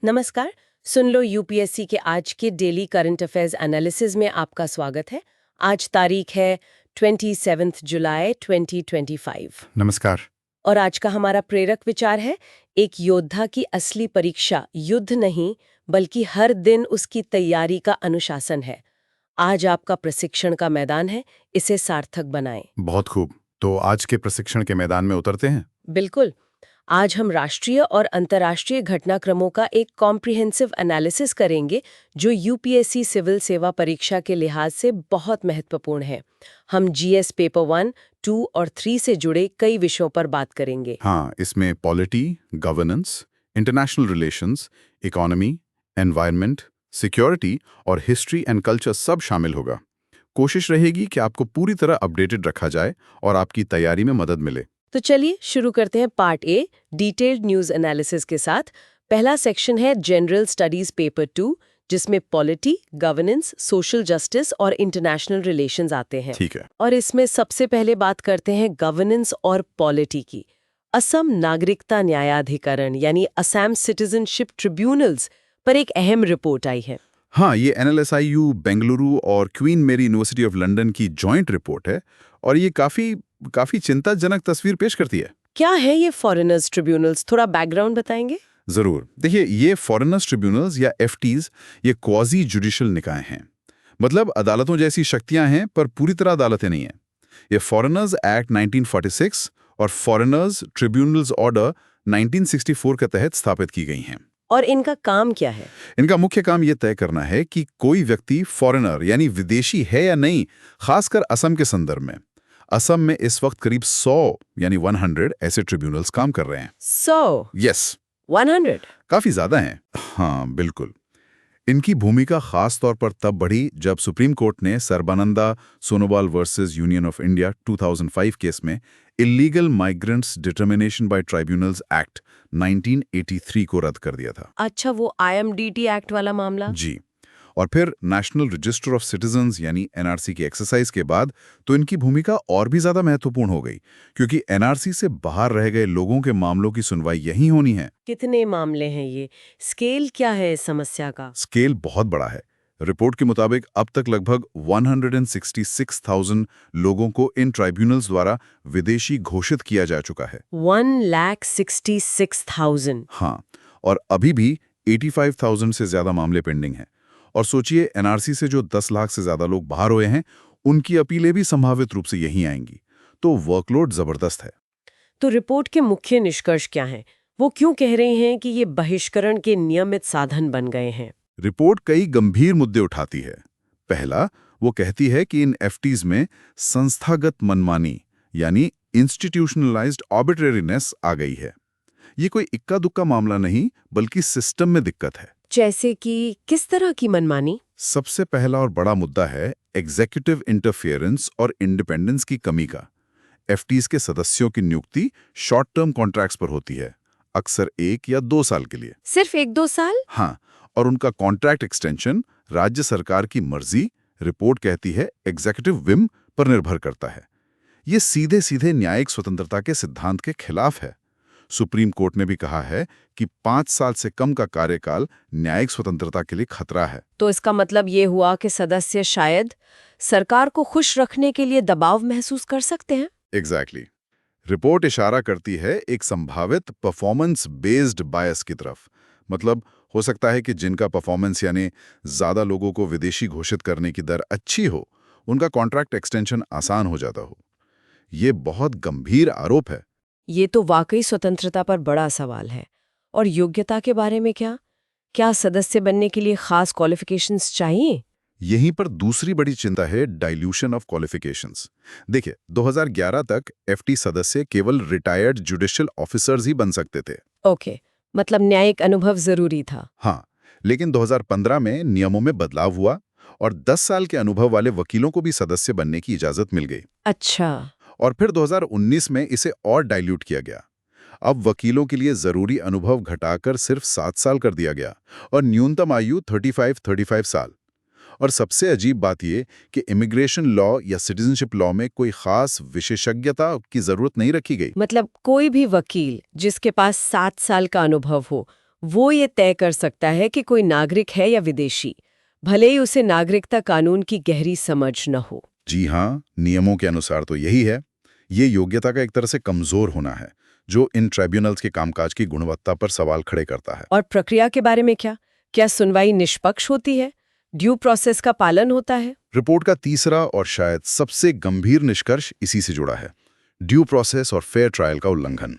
नमस्कार। सुन लो यूपीएससी के आज के डेली करंट अफेयर्स एनालिसिस में आपका स्वागत है। आज तारीख है 27 जुलाई 2025। नमस्कार। और आज का हमारा प्रेरक विचार है, एक योद्धा की असली परीक्षा युद्ध नहीं बल्कि हर दिन उसकी तैयारी का अनुशासन है। आज आपका प्रशिक्षण का मैदान है, इसे सार्थक बनाएं। बहुत खूब। तो आज के प्रशिक्षण के मैदान में उतरते हैं। बिल्कुल। आज हम राष्ट्रीय और अंतर्राष्ट्रीय घटनाक्रमों का एक कॉम्प्रिहेंसिव एनालिसिस करेंगे जो यूपीएससी सिविल सेवा परीक्षा के लिहाज से बहुत महत्वपूर्ण है। हम जीएस पेपर 1, 2 और 3 से जुड़े कई विषयों पर बात करेंगे। हाँ, इसमें polity, governance, international relations, economy, environment, security और हिस्ट्री एंड कल्चर सब शामिल होगा। कोशिश रहेगी कि आपको पूरी तरह अपडेटेड रखा जाए और आपकी तैयारी में मदद मिले। तो चलिए शुरू करते हैं part A, detailed news analysis के साथ। पहला सेक्शन है जनरल स्टडीज पेपर 2, जिसमें पॉलिटी, गवर्नेंस, सोशल जस्टिस और इंटरनेशनल रिलेशंस आते हैं। ठीक है। और इसमें सबसे पहले बात करते हैं गवर्नेंस और पॉलिटी की। असम नागरिकता न्यायाधिकरण यानी असम सिटीजनशिप ट्रिब्यूनल्स पर एक अहम रिपोर्ट आई है। हाँ, ये NLSIU बेंगलुरु और क्वीन मेरी यूनिवर्सिटी ऑफ लंदन की जॉइंट रिपोर्ट है और ये काफी चिंताजनक तस्वीर पेश करती है। क्या है ये फॉरेनर्स ट्रिब्यूनल्स, थोड़ा बैकग्राउंड बताएंगे? जरूर। देखिए, ये फॉरेनर्स ट्रिब्यूनल्स या FTs ये क्वाजी जुडिशियल निकाय हैं। मतलब अदालतों जैसी शक्तियां हैं पर पूरी तरह अदालतें नहीं हैं। ये फॉरेनर्स एक्ट 1946 और फॉरेनर्स ट्रिब्यूनल्स ऑर्डर 1964 के तहत स्थापित की गई हैं। और इनका काम क्या है? इनका मुख्य काम ये तय करना है कि कोई व्यक्ति फॉरेनर यानी विदेशी है या नहीं, खासकर असम के संदर्भ में। असम में इस वक्त करीब 100 यानी 100 ऐसे ट्रिब्यूनल्स काम कर रहे हैं। 100? यस। 100? काफी ज्यादा हैं। हाँ, बिल्कुल। इनकी भूमिका खास तौर पर तब बढ़ी जब सुप्रीम कोर्ट ने Sarbananda Sonowal versus union of India 2005 case में illegal migrants determination by tribunals act 1983 को रद्द कर दिया था। अच्छा, वो IMDT एक्ट वाला मामला? जी। और फिर नेशनल रजिस्टर ऑफ सिटीजन्स यानी NRC की एक्सरसाइज के बाद तो इनकी भूमिका और भी ज्यादा महत्वपूर्ण हो गई, क्योंकि NRC से बाहर रह गए लोगों के मामलों की सुनवाई यहीं होनी है। कितने मामले हैं ये? स्केल क्या है इस समस्या का? स्केल बहुत बड़ा है। रिपोर्ट के मुताबिक अब तक लगभग 166,000 लोगों को इन ट्राइब्यूनल्स द्वारा विदेशी घोषित किया जा चुका है। 1,66,000? हाँ, और अभी भी 85,000 से ज्यादा मामले पेंडिंग हैं। और सोचिए, NRC से जो 10 लाख से ज्यादा लोग बाहर हुए हैं, उनकी अपीलें भी संभावित रूप से यहीं आएंगी। तो वर्कलोड जबरदस्त है। तो रिपोर्ट के मुख्य निष्कर्ष क्या हैं? वो क्यों कह रहे हैं कि ये बहिष्करण के नियमित साधन बन गए हैं? रिपोर्ट कई गंभीर मुद्दे उठाती है। पहला, वो कहती है कि इन FTs में संस्थागत मनमानी यानी इंस्टीट्यूशनलाइज्ड आर्बिट्रेरीनेस आ गई है। ये कोई इक्का दुक्का मामला नहीं, बल्कि सिस्टम में दिक्कत है। जैसे कि किस तरह की मनमानी? सबसे पहला और बड़ा मुद्दा है एग्जीक्यूटिव इंटरफेरेंस और इंडिपेंडेंस की कमी का। FTs के सदस्यों की नियुक्ति शॉर्ट टर्म कॉन्ट्रैक्ट्स पर होती है, अक्सर 1 या 2 साल के लिए। सिर्फ 1-2 साल? हाँ, और उनका कॉन्ट्रैक्ट एक्सटेंशन राज्य सरकार की मर्जी, रिपोर्ट कहती है एग्जीक्यूटिव विम, पर निर्भर करता है। ये सीधे सीधे न्यायिक स्वतंत्रता के सिद्धांत के खिलाफ है। सुप्रीम कोर्ट ने भी कहा है कि 5 साल से कम का कार्यकाल न्यायिक स्वतंत्रता के लिए खतरा है। तो इसका मतलब ये हुआ कि सदस्य शायद सरकार को खुश रखने के लिए दबाव महसूस कर सकते हैं। एग्जैक्टली। रिपोर्ट इशारा करती है एक संभावित परफॉर्मेंस बेस्ड बायस की तरफ। मतलब हो सकता है कि जिनका परफॉर्मेंस यानी ज्यादा लोगों को विदेशी घोषित करने की दर अच्छी हो, उनका कॉन्ट्रैक्ट एक्सटेंशन आसान हो जाता हो। ये बहुत गंभीर आरोप है। ये तो वाकई स्वतंत्रता पर बड़ा सवाल है। और योग्यता के बारे में क्या? क्या सदस्य बनने के लिए खास क्वालिफिकेशंस चाहिए? यहीं पर दूसरी बड़ी चिंता है डाइल्यूशन ऑफ क्वालिफिकेशंस। देखिए, 2011 तक FT सदस्य केवल रिटायर्ड जुडिशियल ऑफिसर्स ही बन सकते थे। ओके, मतलब न्यायिक अनुभव जरूरी था। हाँ, लेकिन 2015 में नियमों में बदलाव हुआ और 10 साल के अनुभव वाले वकीलों को भी सदस्य बनने की इजाजत मिल गई। अच्छा। और फिर 2019 में इसे और डाइल्यूट किया गया। अब वकीलों के लिए जरूरी अनुभव घटाकर सिर्फ 7 साल कर दिया गया और न्यूनतम आयु 35 साल। और सबसे अजीब बात यह कि इमिग्रेशन लॉ या सिटीजनशिप लॉ में कोई खास विशेषज्ञता की जरूरत नहीं रखी गई। मतलब कोई भी वकील जिसके पास 7 साल का अनुभव हो, वो ये तय कर सकता है कि कोई नागरिक है या विदेशी, भले ही उसे नागरिकता कानून की गहरी समझ न हो। जी हाँ, नियमों के अनुसार तो यही है। ये योग्यता का एक तरह से कमजोर होना है, जो इन ट्राइब्यूनल्स के कामकाज की गुणवत्ता पर सवाल खड़े करता है। और प्रक्रिया के बारे में क्या? क्या सुनवाई निष्पक्ष होती है? ड्यू प्रोसेस का पालन होता है? रिपोर्ट का तीसरा और शायद सबसे गंभीर निष्कर्ष इसी से जुड़ा है, ड्यू प्रोसेस और फेयर ट्रायल का उल्लंघन।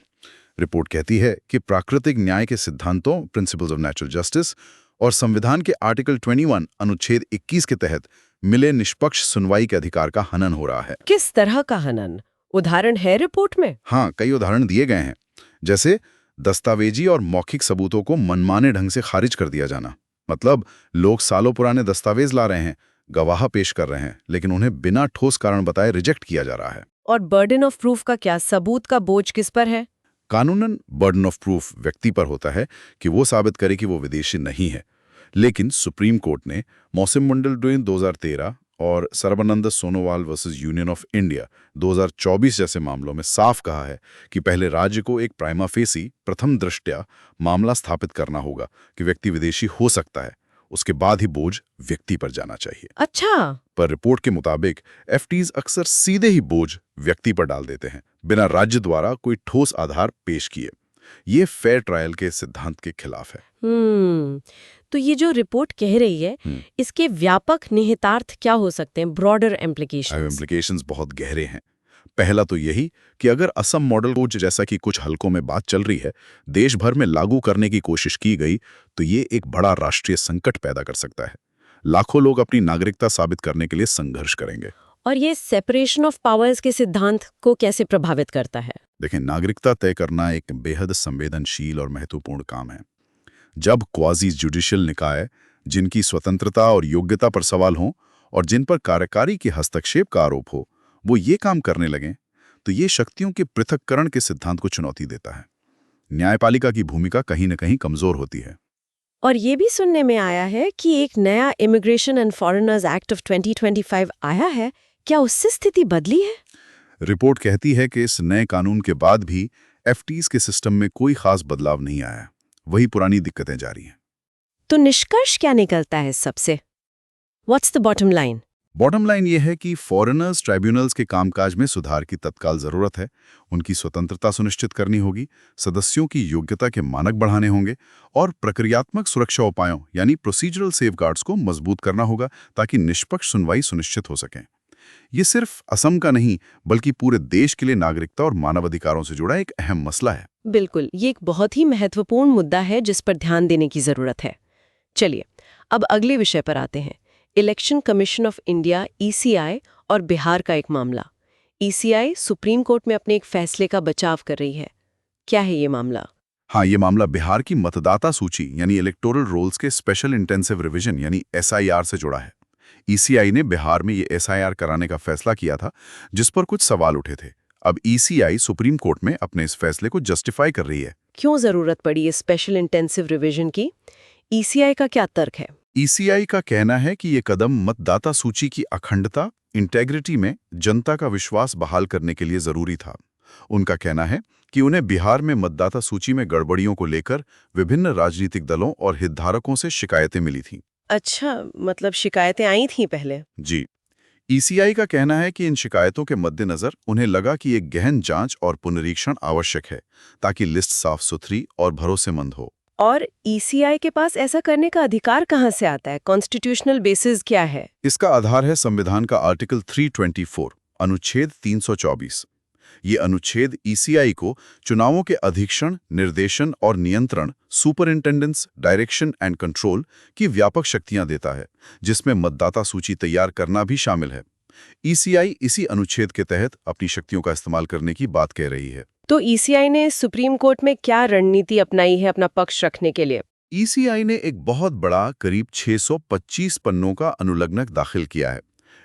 रिपोर्ट कहती है कि प्राकृतिक न्याय के सिद्धांतों, प्रिंसिपल्स ऑफ नेचुरल जस्टिस, और संविधान के आर्टिकल 21 अनुच्छेद 21 के तहत मिले निष्पक्ष सुनवाई के अधिकार का हनन हो रहा है। किस तरह का हनन? उदाहरण है रिपोर्ट में? हाँ, कई उदाहरण दिए गए हैं, जैसे दस्तावेजी और मौखिक सबूतों को मनमाने ढंग से खारिज कर दिया जाना। मतलब लोग सालों पुराने दस्तावेज ला रहे हैं, गवाह पेश कर रहे हैं, लेकिन उन्हें बिना ठोस कारण बताए रिजेक्ट किया जा रहा है। और बर्डन ऑफ प्रूफ का क्या? सबूत का बोझ किस पर है? कानूनन बर्डन ऑफ प्रूफ व्यक्ति पर होता है कि वो साबित करे कि वो विदेशी नहीं है। लेकिन सुप्रीम कोर्ट ने मौसिम मंडल 2013 और Sarbananda Sonowal versus union of India 2024 जैसे मामलों में साफ कहा है कि पहले राज्य को एक प्राइमा फेसी प्रथम दृष्टया मामला स्थापित करना होगा कि व्यक्ति विदेशी हो सकता है, उसके बाद ही बोझ व्यक्ति पर जाना चाहिए। अच्छा। पर रिपोर्ट के मुताबिक एफटीज अक्सर सीधे ही बोझ व्यक्ति पर डाल देते हैं, बिना राज्य द्वारा कोई ठोस आधार पेश किए। ये फेयर ट्रायल के सिद्धांत के खिलाफ है। तो ये जो रिपोर्ट कह रही है, इसके व्यापक निहितार्थ क्या हो सकते हैं? Broader implications? इम्प्लीकेशंस बहुत गहरे हैं। पहला तो यही कि अगर असम मॉडल को, जैसा कि कुछ हलकों में बात चल रही है, देश भर में लागू करने की कोशिश की गई, तो ये एक बड़ा राष्ट्रीय संकट पैदा कर सकता है। लाखों लोग अपनी नागरिकता साबित करने के लिए संघर्ष करेंगे। और ये सेपरेशन ऑफ पावर्स के सिद्धांत को कैसे प्रभावित करता है? देखें, नागरिकता तय करना एक बेहद संवेदनशील और महत्वपूर्ण काम है। जब क्वाजी जुडिशियल निकाय, जिनकी स्वतंत्रता और योग्यता पर सवाल हों और जिन पर कार्यकारी के हस्तक्षेप का आरोप हो, वो ये काम करने लगें, तो ये शक्तियों के पृथक्करण के सिद्धांत को चुनौती देता है। न्यायपालिका की भूमिका कहीं न कहीं कमजोर होती है। और ये भी सुनने में आया है कि एक नया immigration and foreigners act of 2025 आया है। क्या उससे स्थिति बदली है? रिपोर्ट कहती है कि इस नए कानून के बाद भी एफटीज के सिस्टम में कोई खास बदलाव नहीं आया, वही पुरानी दिक्कतें जारी हैं। तो निष्कर्ष क्या निकलता है सबसे? What's the bottom line? Bottom line ये है कि फॉरेनर्स ट्राइब्यूनल्स के कामकाज में सुधार की तत्काल जरूरत है। उनकी स्वतंत्रता सुनिश्चित करनी होगी, सदस्यों की योग्यता के मानक बढ़ाने होंगे और प्रक्रियात्मक सुरक्षा उपायों यानी प्रोसीजरल सेफगार्ड्स को मजबूत करना होगा ताकि निष्पक्ष सुनवाई सुनिश्चित हो सके। ये सिर्फ असम का नहीं, बल्कि पूरे देश के लिए नागरिकता और मानवाधिकारों से जुड़ा एक अहम मसला है। बिल्कुल, ये एक बहुत ही महत्वपूर्ण मुद्दा है जिस पर ध्यान देने की जरूरत है। चलिए, अब अगले विषय पर आते हैं। Election commission of India (ECI) और बिहार का एक मामला। ईसीआई सुप्रीम कोर्ट में अपने एक फैसले का बचाव कर रही है। क्या है ये मामला? हाँ, ये मामला बिहार की मतदाता सूची यानी इलेक्टोरल रोल्स के स्पेशल इंटेंसिव रिवीजन यानी एसआईआर से जुड़ा है। ईसीआई ने बिहार में ये एसआईआर कराने का फैसला किया था, जिस पर कुछ सवाल उठे थे। अब ईसीआई सुप्रीम कोर्ट में अपने इस फैसले को जस्टिफाई कर रही है। क्यों जरूरत पड़ी इस स्पेशल इंटेंसिव रिवीजन की? ईसीआई का क्या तर्क है? ईसीआई का कहना है कि ये कदम मतदाता सूची की अखंडता, इंटेग्रिटी में जनता का विश्वास बहाल करने के लिए जरूरी था। उनका कहना है कि उन्हें बिहार में मतदाता सूची में गड़बड़ियों को लेकर विभिन्न राजनीतिक दलों और हितधारकों से शिकायतें मिली थीं। अच्छा, मतलब शिकायतें आई थीं पहले? जी। ईसीआई का कहना है कि इन शिकायतों के मद्देनजर उन्हें लगा कि एक गहन जांच और पुनरीक्षण आवश्यक है ताकि लिस्ट साफ सुथरी और भरोसेमंद हो। और ईसीआई के पास ऐसा करने का अधिकार कहां से आता है? कॉन्स्टिट्यूशनल बेसिस क्या है? इसका आधार है संविधान का आर्टिकल 324, अनुच्छेद 324। ये अनुच्छेद ईसीआई को चुनावों के अधीक्षण, निर्देशन और नियंत्रण, सुपरिंटेंडेंस, डायरेक्शन एंड कंट्रोल की व्यापक शक्तियां देता है, जिसमें मतदाता सूची तैयार करना भी शामिल है। ईसीआई इसी अनुच्छेद के तहत अपनी शक्तियों का इस्तेमाल करने की बात कह रही है। तो ईसीआई ने सुप्रीम कोर्ट में क्या रणनीति अपनाई है अपना पक्ष रखने के लिए? ईसीआई ने एक बहुत बड़ा, करीब 625 पन्नों का अनुलग्नक दाखिल किया है।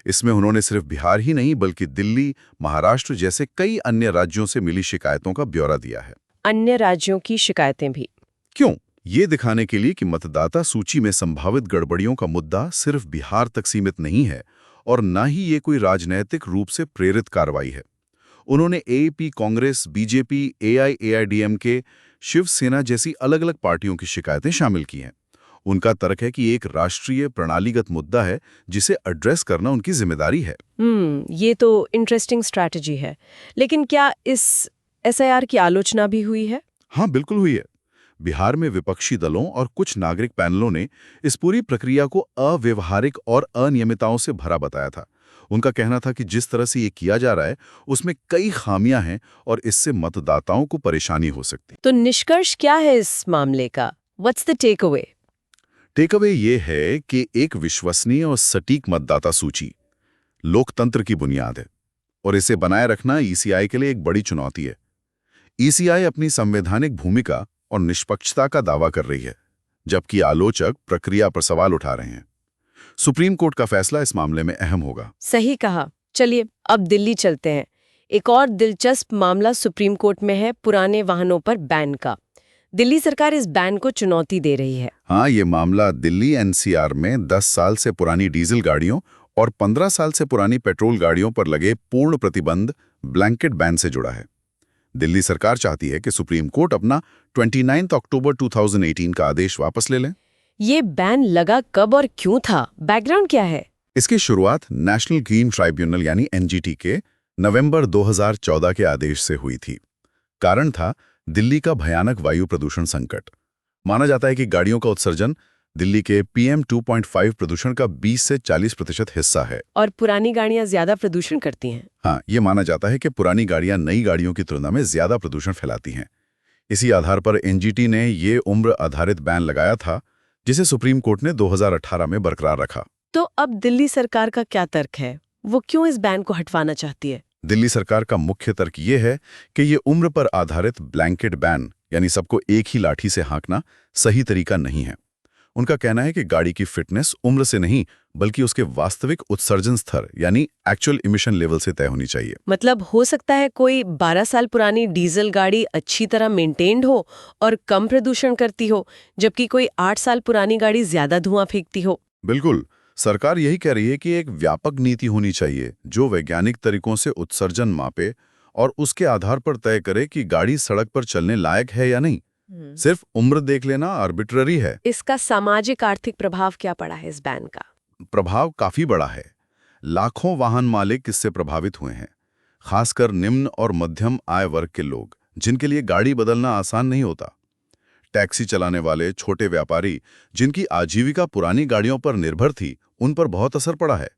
इसमें उन्होंने सिर्फ बिहार ही नहीं बल्कि दिल्ली, महाराष्ट्र जैसे कई अन्य राज्यों से मिली शिकायतों का ब्यौरा दिया है। अन्य राज्यों की शिकायतें भी? क्यों? ये दिखाने के लिए कि मतदाता सूची में संभावित गड़बड़ियों का मुद्दा सिर्फ बिहार तक सीमित नहीं है और न ही ये कोई राजनैतिक रूप से प्रेरित कार्रवाई है। उन्होंने एएपी, कांग्रेस, बीजेपी, एआईएआईडीएमके, शिवसेना जैसी अलग-अलग पार्टियों की शिकायतें शामिल की हैं। उनका तर्क है कि एक राष्ट्रीय प्रणालीगत मुद्दा है जिसे एड्रेस करना उनकी जिम्मेदारी है। ये तो इंटरेस्टिंग स्ट्रैटेजी है। लेकिन क्या इस एसआईआर की आलोचना भी हुई है? हाँ, बिल्कुल हुई है। बिहार में विपक्षी दलों और कुछ नागरिक पैनलों ने इस पूरी प्रक्रिया को अव्यवहारिक और अनियमितताओं से भरा बताया था। उनका कहना था कि जिस तरह से ये किया जा रहा है उसमें कई खामियां हैं और इससे मतदाताओं को परेशानी हो सकती। तो निष्कर्ष क्या है इस मामले का? What's the takeaway? Takeaway ये है कि एक विश्वसनीय और सटीक मतदाता सूची लोकतंत्र की बुनियाद है और इसे बनाए रखना ईसीआई के लिए एक बड़ी चुनौती है। ईसीआई अपनी संवैधानिक भूमिका और निष्पक्षता का दावा कर रही है, जबकि आलोचक प्रक्रिया पर सवाल उठा रहे हैं। सुप्रीम कोर्ट का फैसला इस मामले में अहम होगा। सही कहा। चलिए अब दिल्ली चलते हैं। एक और दिलचस्प मामला सुप्रीम कोर्ट में है पुराने वाहनों पर बैन का। दिल्ली सरकार इस बैन को चुनौती दे रही है। हाँ, ये मामला दिल्ली एनसीआर में 10 साल से पुरानी डीजल गाड़ियों और 15 साल से पुरानी पेट्रोल गाड़ियों पर लगे पूर्ण प्रतिबंध ब्लैंकेट बैन से जुड़ा है। दिल्ली सरकार चाहती है कि सुप्रीम कोर्ट अपना 29 अक्टूबर 2018 का आदेश वापस ले लें। ये बैन लगा कब और क्यों था? बैकग्राउंड क्या है? इसकी शुरुआत नेशनल ग्रीन ट्राइब्यूनल यानी एनजीटी के नवंबर 2014 के आदेश से हुई थी। कारण था दिल्ली का भयानक वायु प्रदूषण संकट। माना जाता है कि गाड़ियों का उत्सर्जन दिल्ली के PM 2.5 प्रदूषण का 20 से 40% हिस्सा है। और पुरानी गाड़ियां ज्यादा प्रदूषण करती हैं। हाँ, ये माना जाता है कि पुरानी गाड़ियां नई गाड़ियों की तुलना में ज्यादा प्रदूषण फैलाती हैं। इसी आधार पर एनजीटी ने ये उम्र आधारित बैन लगाया था, जिसे सुप्रीम कोर्ट ने 2018 में बरकरार रखा। तो अब दिल्ली सरकार का क्या तर्क है? वो क्यों इस बैन को हटवाना चाहती है? दिल्ली सरकार का मुख्य तर्क ये है कि ये उम्र पर आधारित ब्लैंकेट बैन यानी सबको एक ही लाठी से हाँकना सही तरीका नहीं है। उनका कहना है कि गाड़ी की फिटनेस उम्र से नहीं बल्कि उसके वास्तविक उत्सर्जन स्तर यानी एक्चुअल इमिशन लेवल से तय होनी चाहिए। मतलब हो सकता है कोई 12 साल पुरानी डीजल गाड़ी अच्छी तरह मेंटेन्ड हो और कम प्रदूषण करती हो, जबकि कोई 8 साल पुरानी गाड़ी ज्यादा धुआं फेंकती हो। बिल्कुल, सरकार यही कह रही है कि एक व्यापक नीति होनी चाहिए जो वैज्ञानिक तरीकों से उत्सर्जन मापे और उसके आधार पर तय करे कि गाड़ी सड़क पर चलने लायक है या नहीं। सिर्फ उम्र देख लेना आर्बिट्ररी है। इसका सामाजिक आर्थिक प्रभाव क्या पड़ा है इस बैन का? प्रभाव काफी बड़ा है। लाखों वाहन मालिक इससे प्रभावित हुए हैं, खासकर निम्न और मध्यम आय वर्ग के लोग, जिनके लिए गाड़ी बदलना आसान नहीं होता। टैक्सी चलाने वाले छोटे व्यापारी जिनकी आजीविका पुरानी गाड़ियों पर निर्भर थी, उन पर बहुत असर पड़ा है।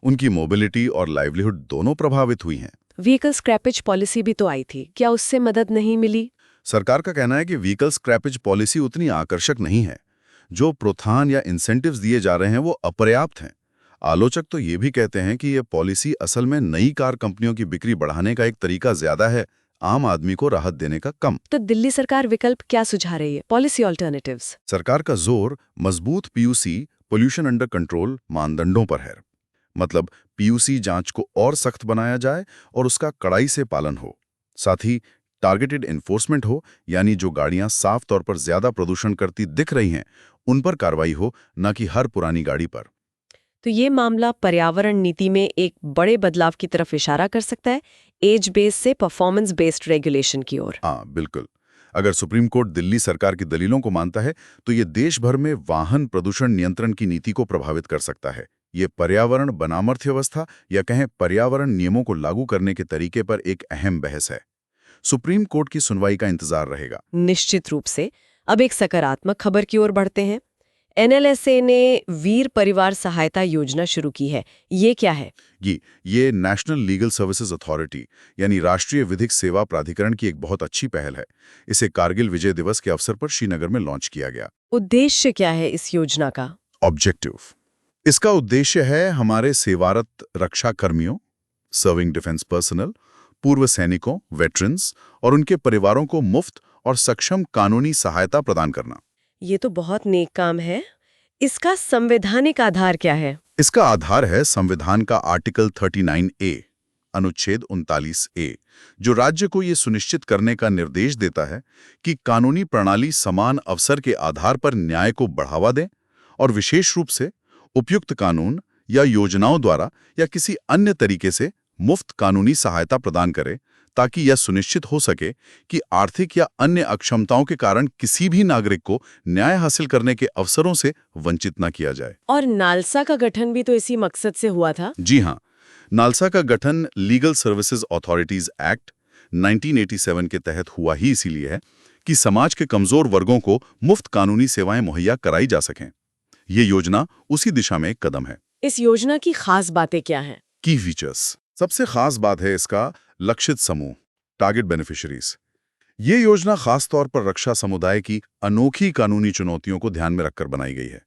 उनकी मोबिलिटी और लाइवलीहुड दोनों प्रभावित हुई हैं। व्हीकल स्क्रैपेज पॉलिसी भी तो आई थी, क्या उससे मदद नहीं मिली? सरकार का कहना है कि व्हीकल स्क्रैपेज पॉलिसी उतनी आकर्षक नहीं है। जो प्रोत्साहन या इंसेंटिव्स दिए जा रहे हैं वो अपर्याप्त हैं। आलोचक तो ये भी कहते हैं कि ये पॉलिसी असल में नई कार कंपनियों की बिक्री बढ़ाने का एक तरीका ज्यादा है, आम आदमी को राहत देने का कम। तो दिल्ली सरकार विकल्प क्या सुझा रही है? Policy alternatives? सरकार का जोर मजबूत पीयूसी पोल्यूशन अंडर कंट्रोल मानदंडों पर है। मतलब पीयूसी जांच को और सख्त बनाया जाए और उसका कड़ाई से पालन हो। साथ ही टारगेटेड एनफोर्समेंट हो, यानी जो गाड़ियां साफ तौर पर ज्यादा प्रदूषण करती दिख रही हैं उन पर कार्रवाई हो, न कि हर पुरानी गाड़ी पर। तो ये मामला पर्यावरण नीति में एक बड़े बदलाव की तरफ इशारा कर सकता है, एज बेस्ड से परफॉर्मेंस बेस्ड रेगुलेशन की ओर। हाँ, बिल्कुल। अगर सुप्रीम कोर्ट दिल्ली सरकार की दलीलों को मानता है तो ये देश भर में वाहन प्रदूषण नियंत्रण की नीति को प्रभावित कर सकता है। ये पर्यावरण बनाम अर्थव्यवस्था या कहें पर्यावरण नियमों को लागू करने के तरीके पर एक अहम बहस है। सुप्रीम कोर्ट की सुनवाई का इंतजार रहेगा। निश्चित रूप से। अब एक सकारात्मक खबर की ओर बढ़ते हैं। एनएलएसए ने वीर परिवार सहायता योजना शुरू की है। ये क्या है? ये नेशनल लीगल सर्विसेज अथॉरिटी यानी राष्ट्रीय विधिक सेवा प्राधिकरण की एक बहुत अच्छी पहल है। इसे कारगिल विजय दिवस के अवसर पर श्रीनगर में लॉन्च किया गया। उद्देश्य क्या है इस योजना का? ऑब्जेक्टिव, इसका उद्देश्य है हमारे सेवारत रक्षा कर्मियों, सर्विंग डिफेंस पर्सनल, पूर्व सैनिकों, वेटरन्स और उनके परिवारों को मुफ्त और सक्षम कानूनी सहायता प्रदान करना। ये तो बहुत नेक काम है। इसका संवैधानिक आधार क्या है? इसका आधार है संविधान का आर्टिकल 39A, अनुच्छेद 39A, जो राज्य को ये सुनिश्चित करने का निर्देश देता है कि कानूनी प्रणाली समान अवसर के आधार पर न्याय को बढ़ावा दे और विशेष रूप से उपयुक्त कानून या योजनाओं द्वारा या किसी अन्य तरीके से मुफ्त कानूनी सहायता प्रदान करे ताकि यह सुनिश्चित हो सके कि आर्थिक या अन्य अक्षमताओं के कारण किसी भी नागरिक को न्याय हासिल करने के अवसरों से वंचित न किया जाए। और नालसा का गठन भी तो इसी मकसद से हुआ था। जी हाँ, नालसा का गठन लीगल सर्विसेज अथॉरिटीज एक्ट 1987 के तहत हुआ ही इसीलिए है कि समाज के कमजोर वर्गों को मुफ्त कानूनी सेवाएं मुहैया कराई जा सकें। ये योजना उसी दिशा में एक कदम है। इस योजना की खास बातें क्या हैं? की फीचर्स। सबसे खास बात है इसका लक्षित समूह, टारगेट बेनिफिशियरीज। ये योजना खास तौर पर रक्षा समुदाय की अनोखी कानूनी चुनौतियों को ध्यान में रखकर बनाई गई है,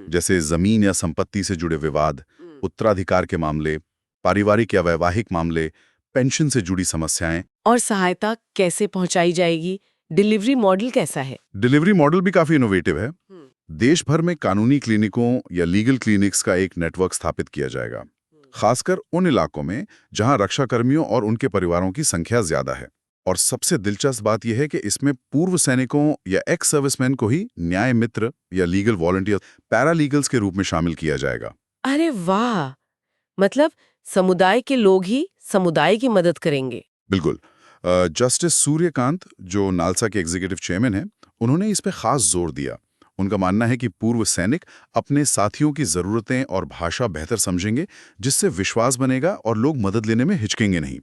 जैसे जमीन या संपत्ति से जुड़े विवाद, उत्तराधिकार के मामले, पारिवारिक या वैवाहिक मामले, पेंशन से जुड़ी समस्याएं। और सहायता कैसे पहुंचाई जाएगी? डिलीवरी मॉडल कैसा है? डिलीवरी मॉडल भी काफी इनोवेटिव है। देश भर में कानूनी क्लिनिकों या लीगल क्लिनिक्स का एक नेटवर्क स्थापित किया जाएगा, खासकर उन इलाकों में जहां रक्षाकर्मियों और उनके परिवारों की संख्या ज्यादा है। और सबसे दिलचस्प बात यह है कि इसमें पूर्व सैनिकों या एक्स सर्विसमैन को ही न्याय मित्र या लीगल वॉलंटियर, पैरालीगल्स के रूप में शामिल किया जाएगा। अरे वाह! मतलब समुदाय के लोग ही समुदाय की मदद करेंगे। बिल्कुल। जस्टिस सूर्यकांत, जो नालसा के एग्जीक्यूटिव चेयरमैन हैं, उन्होंने इस पे खास जोर दिया। उनका मानना है कि पूर्व सैनिक अपने साथियों की जरूरतें और भाषा बेहतर समझेंगे, जिससे विश्वास बनेगा और लोग मदद लेने में हिचकेंगे नहीं।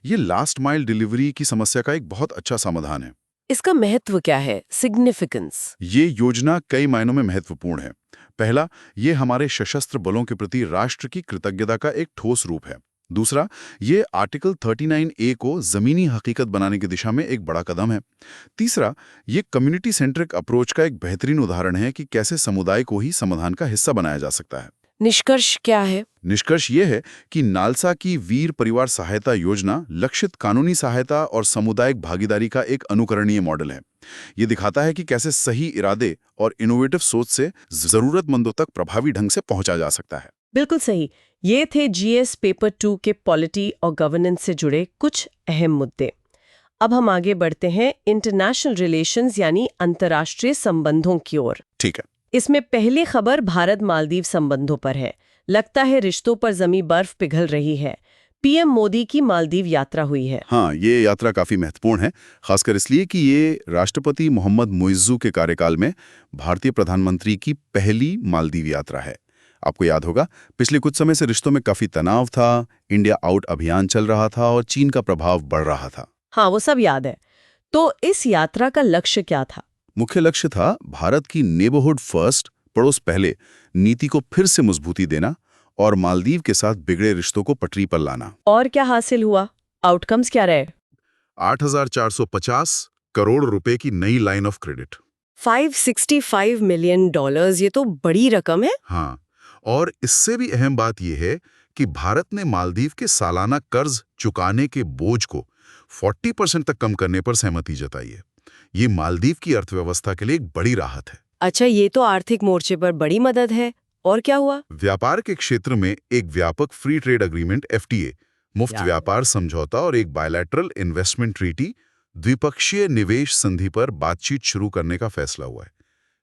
ये लास्ट माइल डिलीवरी की समस्या का एक बहुत अच्छा समाधान है। इसका महत्व क्या है? सिग्निफिकेंस? ये योजना कई मायनों में महत्वपूर्ण है। पहला, ये हमारे सशस्त्र बलों के प्रति राष्ट्र की कृतज्ञता का एक ठोस रूप है। दूसरा, ये आर्टिकल 39A को जमीनी हकीकत बनाने की दिशा में एक बड़ा कदम है। तीसरा, ये कम्युनिटी सेंट्रिक अप्रोच का एक बेहतरीन उदाहरण है कि कैसे समुदाय को ही समाधान का हिस्सा बनाया जा सकता है। निष्कर्ष क्या है? निष्कर्ष ये है कि नालसा की वीर परिवार सहायता योजना लक्षित कानूनी सहायता और सामुदायिक भागीदारी का एक अनुकरणीय मॉडल है। ये दिखाता है कि कैसे सही इरादे और इनोवेटिव सोच से जरूरतमंदों तक प्रभावी ढंग से पहुंचा जा सकता है। बिल्कुल सही। ये थे जीएस पेपर 2 के पॉलिटी और गवर्नेंस से जुड़े कुछ अहम मुद्दे। अब हम आगे बढ़ते हैं इंटरनेशनल रिलेशंस यानी अंतर्राष्ट्रीय संबंधों की ओर। ठीक है। इसमें पहली खबर भारत मालदीव संबंधों पर है। लगता है रिश्तों पर जमी बर्फ पिघल रही है। पीएम मोदी की मालदीव यात्रा हुई है। हाँ, ये यात्रा काफी महत्वपूर्ण है, खासकर इसलिए कि ये राष्ट्रपति मोहम्मद मुइज्जू के कार्यकाल में भारतीय प्रधानमंत्री की पहली मालदीव यात्रा है। आपको याद होगा, पिछले कुछ समय से रिश्तों में काफी तनाव था, इंडिया आउट अभियान चल रहा था और चीन का प्रभाव बढ़ रहा था। हाँ, वो सब याद है। तो इस यात्रा का लक्ष्य क्या था? मुख्य लक्ष्य था भारत की नेबरहुड फर्स्ट, पड़ोस पहले नीति को फिर से मजबूती देना और मालदीव के साथ बिगड़े रिश्तों को पटरी पर लाना। और क्या हासिल हुआ? आउटकम्स क्या रहे? 8,450 करोड़ रुपए की नई लाइन ऑफ क्रेडिट। $565 मिलियन, ये तो बड़ी रकम है। हाँ, और इससे भी अहम बात यह है कि भारत ने मालदीव के सालाना कर्ज चुकाने के बोझ को 40% तक कम करने पर सहमति जताई है। ये मालदीव की अर्थव्यवस्था के लिए एक बड़ी राहत है। अच्छा, ये तो आर्थिक मोर्चे पर बड़ी मदद है। और क्या हुआ? व्यापार के क्षेत्र में एक व्यापक फ्री ट्रेड एग्रीमेंट FTA, मुफ्त व्यापार समझौता और एक बायलैटरल इन्वेस्टमेंट ट्रीटी, द्विपक्षीय निवेश संधि पर बातचीत शुरू करने का फैसला हुआ है।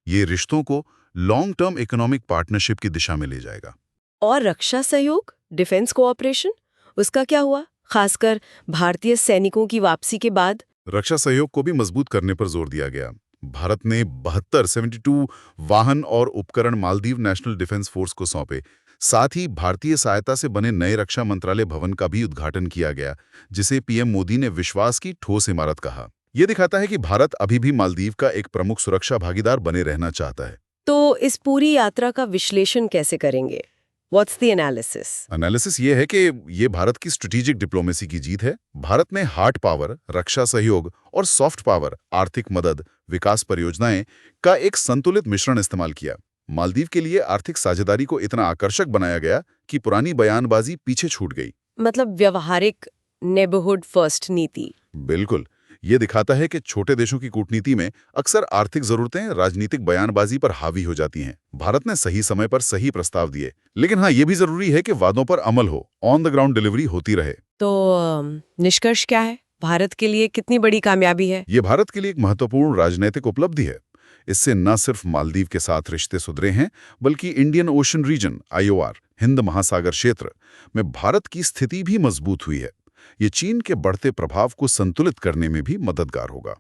ये रिश्तों को लॉन्ग टर्म इकोनॉमिक पार्टनरशिप की दिशा में ले जाएगा। और रक्षा सहयोग, डिफेंस कोऑपरेशन, उसका क्या हुआ? खासकर भारतीय सैनिकों की वापसी के बाद। रक्षा सहयोग को भी मजबूत करने पर जोर दिया गया। भारत ने 72 वाहन और उपकरण मालदीव नेशनल डिफेंस फोर्स को सौंपे। साथ ही भारतीय सहायता से बने नए रक्षा मंत्रालय भवन का भी उद्घाटन किया गया, जिसे पीएम मोदी ने विश्वास की ठोस इमारत कहा। यह दिखाता है कि भारत अभी भी मालदीव का एक प्रमुख सुरक्षा भागीदार बने रहना चाहता है। तो इस पूरी यात्रा का विश्लेषण कैसे करेंगे? What's the analysis? एनालिसिस ये है कि ये भारत की स्ट्रेटेजिक डिप्लोमेसी की जीत है। भारत ने हार्ड पावर, रक्षा सहयोग और सॉफ्ट पावर, आर्थिक मदद, विकास परियोजनाएं का एक संतुलित मिश्रण इस्तेमाल किया। मालदीव के लिए आर्थिक साझेदारी को इतना आकर्षक बनाया गया कि पुरानी बयानबाजी पीछे छूट गई। मतलब व्यावहारिक नेबरहुड फर्स्ट नीति। बिल्कुल। ये दिखाता है कि छोटे देशों की कूटनीति में अक्सर आर्थिक जरूरतें राजनीतिक बयानबाजी पर हावी हो जाती हैं। भारत ने सही समय पर सही प्रस्ताव दिए, लेकिन हाँ, ये भी जरूरी है कि वादों पर अमल हो, ऑन द ग्राउंड डिलीवरी होती रहे। तो निष्कर्ष क्या है? भारत के लिए कितनी बड़ी कामयाबी है? ये भारत के लिए एक महत्वपूर्ण राजनीतिक उपलब्धि है। इससे न सिर्फ मालदीव के साथ रिश्ते सुधरे हैं, बल्कि इंडियन ओशन रीजन IOR, हिंद महासागर क्षेत्र में भारत की स्थिति भी मजबूत हुई है। ये चीन के बढ़ते प्रभाव को संतुलित करने में भी मददगार होगा।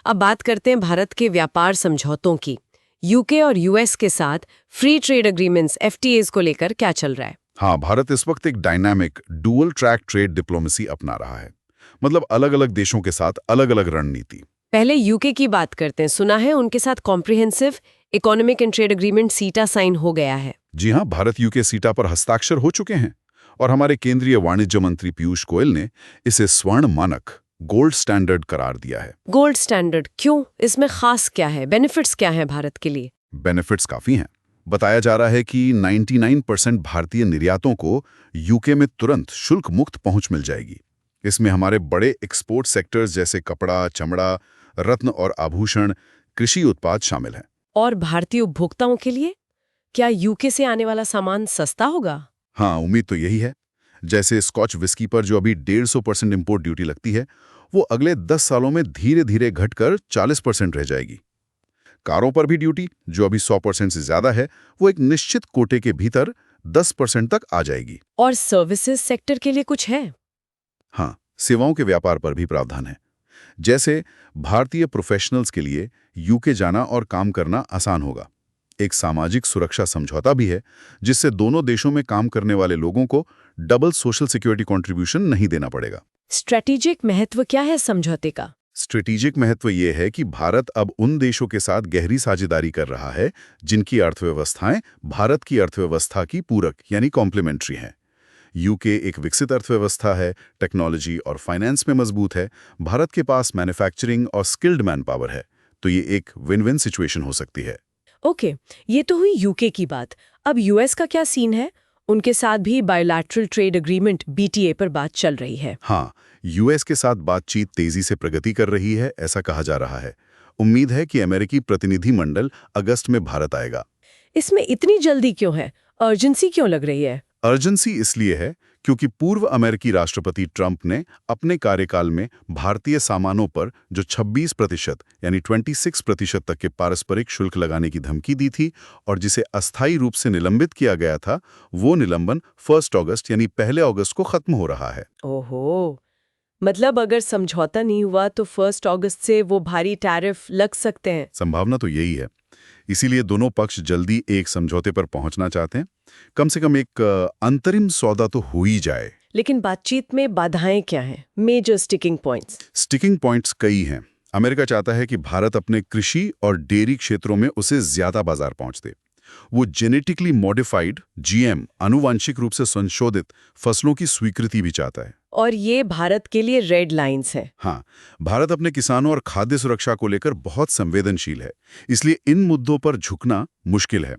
अब बात करते हैं भारत के व्यापार समझौतों की। यूके और यूएस के साथ फ्री ट्रेड एग्रीमेंट्स एफटीएज को लेकर क्या चल रहा है? हाँ, भारत इस वक्त एक dynamic dual track trade diplomacy अपना रहा है। मतलब अलग-अलग देशों के साथ अलग-अलग रणनीति। पहले यूके की बात करते हैं। सुना है उनके साथ comprehensive economic and trade agreement सीटा साइन हो गया है। जी हाँ, भारत यूके सीटा पर हस्ताक्षर हो चुके हैं और हमारे केंद्रीय वाणिज्य मंत्री पीयूष गोयल ने इसे स्वर्ण मानक गोल्ड स्टैंडर्ड करार दिया है। गोल्ड स्टैंडर्ड क्यों? इसमें खास क्या है? बेनिफिट्स क्या हैं भारत के लिए? बेनिफिट्स काफी हैं। बताया जा रहा है कि 99% भारतीय निर्यातों को यूके में तुरंत शुल्क मुक्त पहुंच मिल जाएगी। इसमें हमारे बड़े एक्सपोर्ट सेक्टर्स जैसे कपड़ा, चमड़ा, रत्न और आभूषण, कृषि उत्पाद शामिल हैं। और भारतीय उपभोक्ताओं के लिए क्या यूके से आने वाला सामान सस्ता होगा? हाँ, उम्मीद तो यही है। जैसे स्कॉच विस्की पर जो अभी 150% इंपोर्ट ड्यूटी लगती है, वो अगले 10 सालों में धीरे धीरे घटकर 40% रह जाएगी। कारों पर भी ड्यूटी, जो अभी 100% से ज्यादा है, वो एक निश्चित कोटे के भीतर 10% तक आ जाएगी। और सर्विसेज सेक्टर के लिए कुछ है? हाँ, सेवाओं के व्यापार पर भी प्रावधान है। जैसे भारतीय प्रोफेशनल्स के लिए यूके जाना और काम करना आसान होगा। एक सामाजिक सुरक्षा समझौता भी है, जिससे दोनों देशों में काम करने वाले लोगों को डबल सोशल सिक्योरिटी कंट्रीब्यूशन नहीं देना पड़ेगा। स्ट्रेटेजिक महत्व क्या है समझौते का? स्ट्रेटेजिक महत्व ये है कि भारत अब उन देशों के साथ गहरी साझेदारी कर रहा है जिनकी अर्थव्यवस्थाएं भारत की अर्थव्यवस्था की पूरक यानी कॉम्प्लीमेंट्री हैं। यूके एक विकसित अर्थव्यवस्था है, टेक्नोलॉजी और फाइनेंस में मजबूत है। भारत के पास मैन्युफैक्चरिंग और स्किल्ड मैन पावर है, तो ये एक विन विन सिचुएशन हो सकती है। ओके, ये तो हुई यूके की बात। अब यूएस का क्या सीन है? उनके साथ भी बायोलैटरल ट्रेड एग्रीमेंट बीटीए पर बात चल रही है। हाँ, यूएस के साथ बातचीत तेजी से प्रगति कर रही है, ऐसा कहा जा रहा है। उम्मीद है कि अमेरिकी प्रतिनिधिमंडल अगस्त में भारत आएगा। इसमें इतनी जल्दी क्यों है? अर्जेंसी क्यों लग रही है? अर्जेंसी इसलिए है क्योंकि पूर्व अमेरिकी राष्ट्रपति ट्रंप ने अपने कार्यकाल में भारतीय सामानों पर जो 26% यानी 26% तक के पारस्परिक शुल्क लगाने की धमकी दी थी और जिसे अस्थायी रूप से निलंबित किया गया था, वो निलंबन 1 अगस्त यानी 1 अगस्त को खत्म हो रहा है। ओहो, मतलब अगर समझौता नहीं हुआ तो 1 अगस्त से वो भारी टैरिफ लग सकते हैं। संभावना तो यही है। इसीलिए दोनों पक्ष जल्दी एक समझौते पर पहुंचना चाहते हैं। कम से कम एक अंतरिम सौदा तो हो ही जाए। लेकिन बातचीत में बाधाएं क्या हैं? Major sticking points. Sticking points कई हैं। अमेरिका चाहता है कि भारत अपने कृषि और डेयरी क्षेत्रों में उसे ज्यादा बाजार पहुंच दे। वो जेनेटिकली मॉडिफाइड जीएम आनुवांशिक रूप से संशोधित फसलों की स्वीकृति भी चाहता है। और ये भारत के लिए रेड लाइंस हैं। हाँ, भारत अपने किसानों और खाद्य सुरक्षा को लेकर बहुत संवेदनशील है, इसलिए इन मुद्दों पर झुकना मुश्किल है।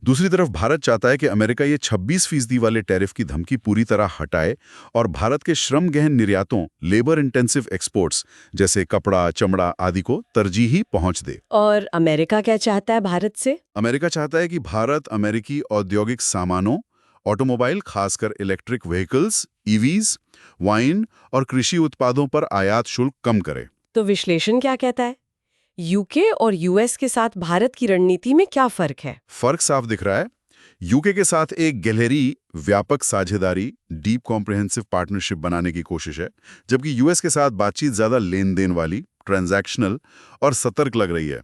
दूसरी तरफ भारत चाहता है कि अमेरिका ये 26% वाले टैरिफ की धमकी पूरी तरह हटाए और भारत के श्रम गहन निर्यातों, लेबर इंटेंसिव एक्सपोर्ट्स जैसे कपड़ा, चमड़ा आदि को तरजीही पहुंच दे। और अमेरिका क्या चाहता है भारत से? अमेरिका चाहता है कि भारत अमेरिकी औद्योगिक सामानों, ऑटोमोबाइल खासकर इलेक्ट्रिक व्हीकल्स, ईवीज, वाइन और कृषि उत्पादों पर आयात शुल्क कम करे। तो विश्लेषण क्या कहता है? यूके और यूएस के साथ भारत की रणनीति में क्या फर्क है? फर्क साफ दिख रहा है। यूके के साथ एक गहरी व्यापक साझेदारी, डीप कॉम्प्रिहेंसिव पार्टनरशिप बनाने की कोशिश है, जबकि यूएस के साथ बातचीत ज्यादा लेन देन वाली, ट्रांजैक्शनल और सतर्क लग रही है।